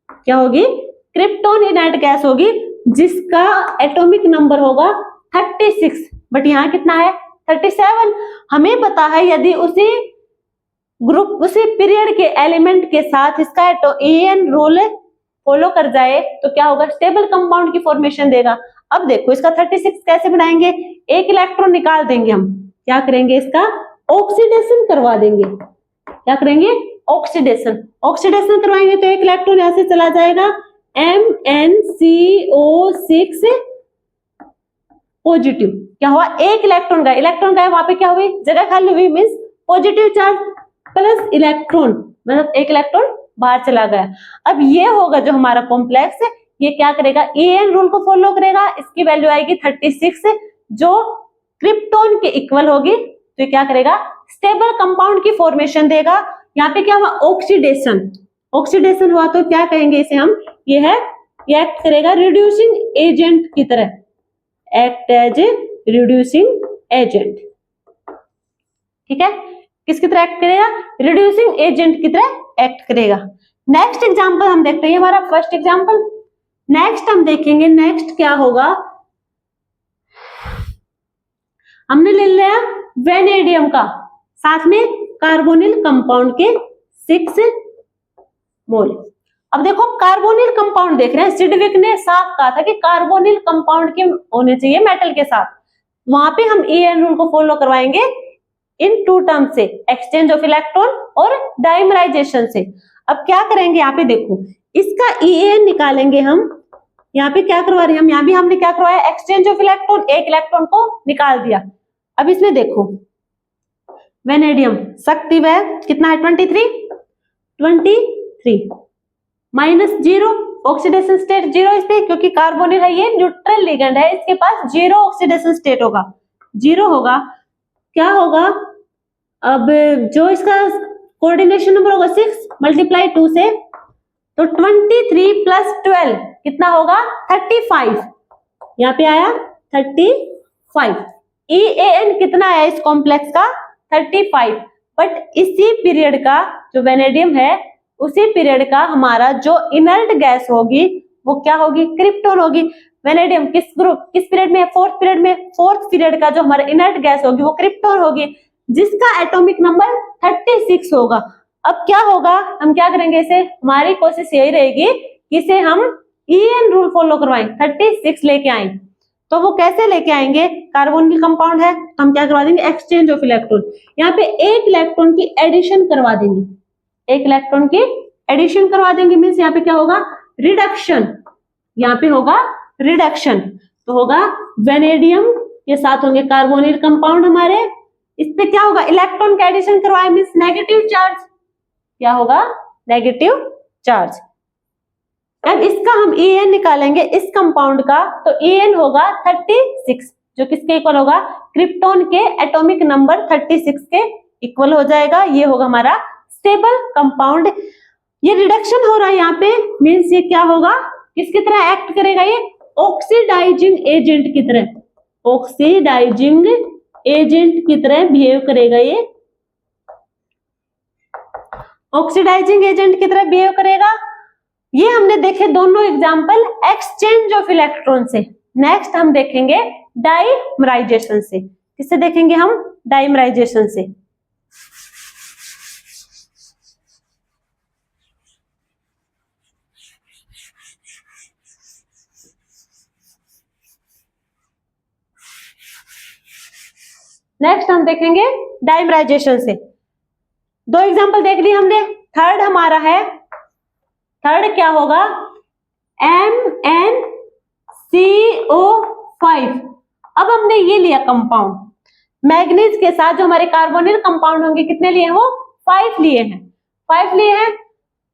क्या होगी क्रिप्टोन इनर्ट गैस होगी जिसका एटॉमिक नंबर होगा 36 बट यहाँ कितना है 37। हमें पता है यदि उसी ग्रुप उसी पीरियड के एलिमेंट के साथ इसका EN रूल फॉलो कर जाए तो क्या होगा स्टेबल कंपाउंड की फॉर्मेशन देगा। अब देखो इसका 36 कैसे बनाएंगे एक इलेक्ट्रॉन निकाल देंगे हम क्या करेंगे इसका ऑक्सीडेशन करवा देंगे क्या करेंगे ऑक्सीडेशन ऑक्सीडेशन करवाएंगे तो एक इलेक्ट्रॉन यहां से चला जाएगा MnCO6 पॉजिटिव क्या हुआ एक इलेक्ट्रॉन का वहां पे क्या हुई जगह खाली हुई means positive charge plus electron मतलब एक इलेक्ट्रॉन बाहर चला गया। अब ये होगा जो हमारा कॉम्प्लेक्स है ये क्या करेगा EN रूल को फॉलो करेगा इसकी वैल्यू आएगी 36 जो क्रिप्टोन के इक्वल होगी तो ये क्या करेगा स्टेबल कंपाउंड की फॉर्मेशन देगा। यहाँ पे क्या हुआ ऑक्सीडेशन ऑक्सीडेशन हुआ तो क्या कहेंगे इसे हम ये है ये एक्ट करेगा रिड्यूसिंग एजेंट की तरह एक्ट एज रिड्यूसिंग एजेंट ठीक है किसकी तरह एक्ट करेगा रिड्यूसिंग एजेंट की तरह एक्ट करेगा। नेक्स्ट एग्जांपल हम देखते हैं हमारा फर्स्ट एग्जांपल। नेक्स्ट हम देखेंगे नेक्स्ट क्या होगा हमने ले लिया वेनेडियम का साथ में कार्बोनिल कंपाउंड के 6 मोल। अब देखो कार्बोनिल कंपाउंड देख रहे हैं सिडविक ने साफ कहा था कि कार्बोनिल कंपाउंड के होने चाहिए मेटल के साथ वहां पे हम EN रूल को फॉलो करवाएंगे इन टू टर्म से एक्सचेंज ऑफ इलेक्ट्रॉन और डाइमराइजेशन से। अब क्या करेंगे यहाँ पे देखो इसका EN निकालेंगे हम यहाँ पे क्या करवा रहे हैं हम यहाँ भी हमने क्या करवाया एक्सचेंज ऑफ इलेक्ट्रॉन एक इलेक्ट्रॉन को निकाल दिया। अब इसमें देखो वेनेडियम शक्ति वह कितना है 23 -0 ऑक्सीडेशन स्टेट 0 इस पे क्योंकि कार्बोनिल है ये न्यूट्रल लिगेंड है इसके पास 0 ऑक्सीडेशन स्टेट होगा 0 होगा क्या होगा। अब जो इसका कोऑर्डिनेशन नंबर होगा 6 × 2 से तो 23 + 12 कितना होगा 35 यहाँ पे आया 35 EAN कितना है इस कॉम्प्लेक्स का 35 बट इसी पीरियड का जो वेनेडियम है उसी पीरियड का हमारा जो इनर्ट गैस होगी वो क्या होगी क्रिप्टोन होगी। वेनेडियम किस पीरियड में फोर्थ पीरियड का जो हमारा इनर्ट गैस होगी वो क्रिप्टोन होगी जिसका एटॉमिक नंबर 36 होगा। अब क्या होगा हम क्या करेंगे इसे हमारी कोशिश यही रहेगी कि इसे हम EN रूल फॉलो करवाएं 36 लेके आए तो वो कैसे लेके आएंगे कार्बोनिल कंपाउंड है तो हम क्या करवा देंगे एक्सचेंज ऑफ इलेक्ट्रॉन यहाँ पे एक इलेक्ट्रॉन की एडिशन करवा देंगे एक इलेक्ट्रॉन की एडिशन करवा देंगे मीन्स यहाँ पे क्या होगा रिडक्शन यहाँ पे होगा रिडक्शन तो होगा वेनेडियम के साथ होंगे कार्बोनिल कंपाउंड हमारे इस पे क्या होगा इलेक्ट्रॉन का एडिशन करवाए मीन्स नेगेटिव चार्ज क्या होगा नेगेटिव चार्ज। अब इसका हम EN निकालेंगे इस कंपाउंड का तो EN होगा 36 जो किसके इक्वल होगा क्रिप्टोन के एटॉमिक नंबर 36 के इक्वल हो जाएगा ये होगा हमारा स्टेबल कंपाउंड। ये रिडक्शन हो रहा है यहाँ पे मीन्स ये क्या होगा किसकी तरह एक्ट करेगा ये ऑक्सीडाइजिंग एजेंट की तरह ऑक्सीडाइजिंग एजेंट की तरह बिहेव करेगा ये ऑक्सीडाइजिंग एजेंट की तरह बिहेव करेगा। ये हमने देखे दोनों एग्जांपल एक्सचेंज ऑफ इलेक्ट्रॉन से। नेक्स्ट हम देखेंगे डाइमराइजेशन से। किससे देखेंगे हम डाइमराइजेशन से। नेक्स्ट हम देखेंगे डाइमराइजेशन से। दो एग्जांपल देख लिए हमने। थर्ड हमारा है थर्ड क्या होगा MnCO5। अब हमने ये लिया कंपाउंड मैग्नीज के साथ जो हमारे कार्बोनिल कंपाउंड होंगे कितने लिए वो 5 लिए हैं 5 लिए हैं।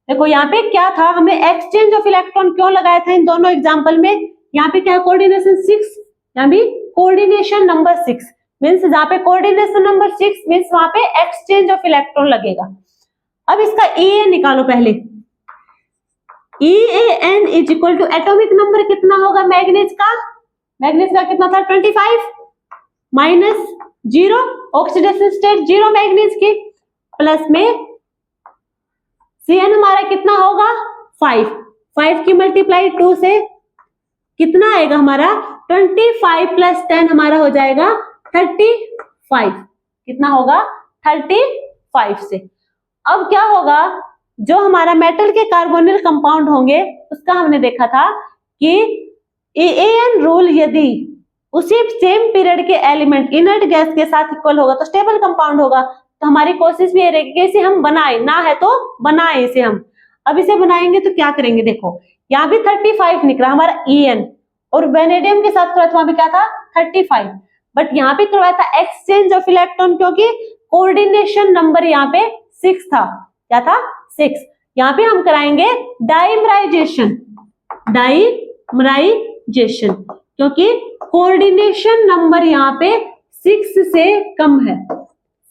देखो यहाँ पे क्या था हमें एक्सचेंज ऑफ इलेक्ट्रॉन क्यों लगाया था इन दोनों एग्जांपल में यहाँ पे क्या है कोऑर्डिनेशन 6, यहाँ भी कोऑर्डिनेशन नंबर 6 मीन्स जहाँ पे कोऑर्डिनेशन नंबर 6 मीन्स वहां पे एक्सचेंज ऑफ इलेक्ट्रॉन लगेगा। अब इसका EAN निकालो पहले। EAN is equal to atomic number कितना होगा मैग्नीज का, मैग्नीज का कितना था 25 माइनस 0 ऑक्सीडेशन स्टेट 0 मैग्नीज की, प्लस में CN हमारा कितना होगा 5 की मल्टीप्लाई 2 से कितना आएगा हमारा 25 प्लस 10 हमारा हो जाएगा 35, कितना होगा 35 से। अब क्या होगा जो हमारा मेटल के कार्बोनिल कंपाउंड होंगे उसका हमने देखा था कि EAN रूल यदि उसी सेम पीरियड के एलिमेंट इनर्ट गैस के साथ इक्वल होगा तो स्टेबल कंपाउंड होगा। तो हमारी कोशिश भी ये रहेगी कि इसे हम बनाए, ना है तो बनाए इसे हम। अब इसे बनाएंगे तो क्या करेंगे, देखो यहाँ भी 35 निकला हमारा EN और वेनेडियम के साथ करवाया था वहां पे क्या था 35, बट यहाँ पे करवाया था एक्सचेंज ऑफ इलेक्ट्रॉन क्योंकि कोऑर्डिनेशन नंबर यहाँ पे 6 था, क्या था 6। यहाँ पे हम कराएंगे डाइमराइजेशन, डाइमराइजेशन क्योंकि कोऑर्डिनेशन नंबर यहाँ पे 6 से कम है,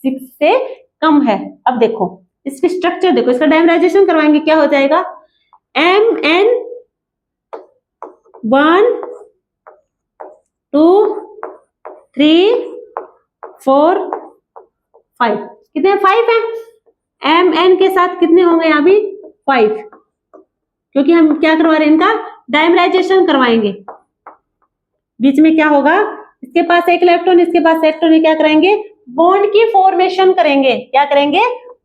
6 से कम है। अब देखो इसकी स्ट्रक्चर देखो, इसका डाइमराइजेशन करवाएंगे क्या हो जाएगा MN 1 2 3 4 5, कितने 5 है, MN के साथ कितने होंगे यहाँ भी 5 क्योंकि हम क्या करवा रहे हैं इनका डाइमराइजेशन करवाएंगे। बीच में क्या होगा, इसके पास एक इलेक्ट्रॉन इसके पास इलेक्ट्रॉन, क्या कराएंगे बॉन्ड की फॉर्मेशन करेंगे, क्या करेंगे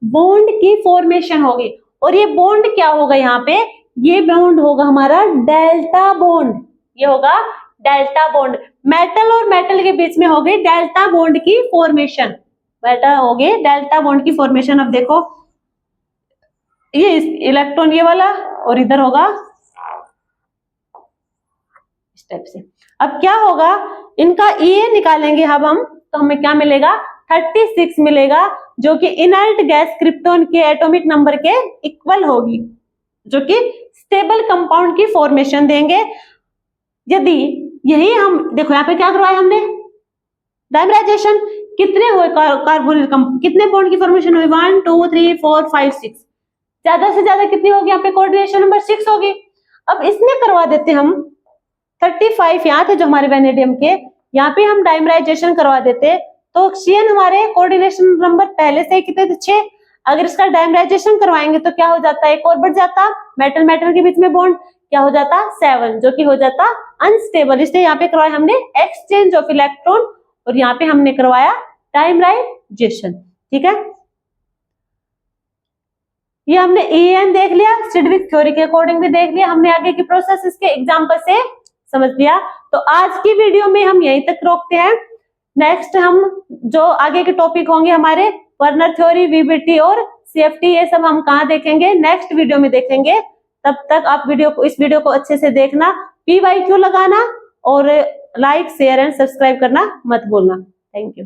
बॉन्ड की फॉर्मेशन होगी। और ये बॉन्ड क्या होगा यहाँ पे, ये बॉन्ड होगा हमारा डेल्टा बॉन्ड, ये होगा डेल्टा बॉन्ड। मेटल और मेटल के बीच में होगी डेल्टा बॉन्ड की फॉर्मेशन, मेटल होगी डेल्टा बॉन्ड की फॉर्मेशन। अब देखो ये इलेक्ट्रॉन ये वाला और इधर होगा इस टाइप से। अब क्या होगा इनका EA निकालेंगे अब हम, तो हमें क्या मिलेगा 36 मिलेगा जो कि इनर्ट गैस क्रिप्टॉन के एटॉमिक नंबर के इक्वल होगी, जो कि स्टेबल कंपाउंड की फॉर्मेशन देंगे। यदि यही हम देखो यहाँ पे क्या करवाया हमने डाइमराइजेशन, कितने हुए कार्बोनिल कितने बॉन्ड की फॉर्मेशन हुई 1 2 3 4 5 6, ज्यादा से ज्यादा कितनी होगी यहाँ पे कोऑर्डिनेशन नंबर 6 होगी। अब इसमें करवा देते हम 35 यहाँ थे जो हमारे वेनेडियम के, यहाँ पे हम डाइमराइजेशन करवा देते तो CN हमारे कोऑर्डिनेशन नंबर पहले से कितने थे 6, अगर इसका डाइमराइजेशन करवाएंगे तो क्या हो जाता है एक और बढ़ जाता, मेटल मेटल के बीच में बॉन्ड क्या हो जाता 7 जो कि हो जाता अनस्टेबल। इसलिए यहाँ पे करवाया हमने एक्सचेंज ऑफ इलेक्ट्रॉन और यहाँ पे हमने करवाया डाइमराइजेशन। ठीक है, ये हमने EAN देख लिया, सिडविक थ्योरी के अकॉर्डिंग भी देख लिया हमने, आगे की प्रोसेस इसके एग्जांपल से समझ लिया। तो आज की वीडियो में हम यहीं तक रोकते हैं। नेक्स्ट हम जो आगे के टॉपिक होंगे हमारे वर्नर थ्योरी, VBT और CFT, ये सब हम कहाँ देखेंगे नेक्स्ट वीडियो में देखेंगे। तब तक आप इस वीडियो को अच्छे से देखना, PYQ लगाना और लाइक शेयर एंड सब्सक्राइब करना मत भूलना। Thank you.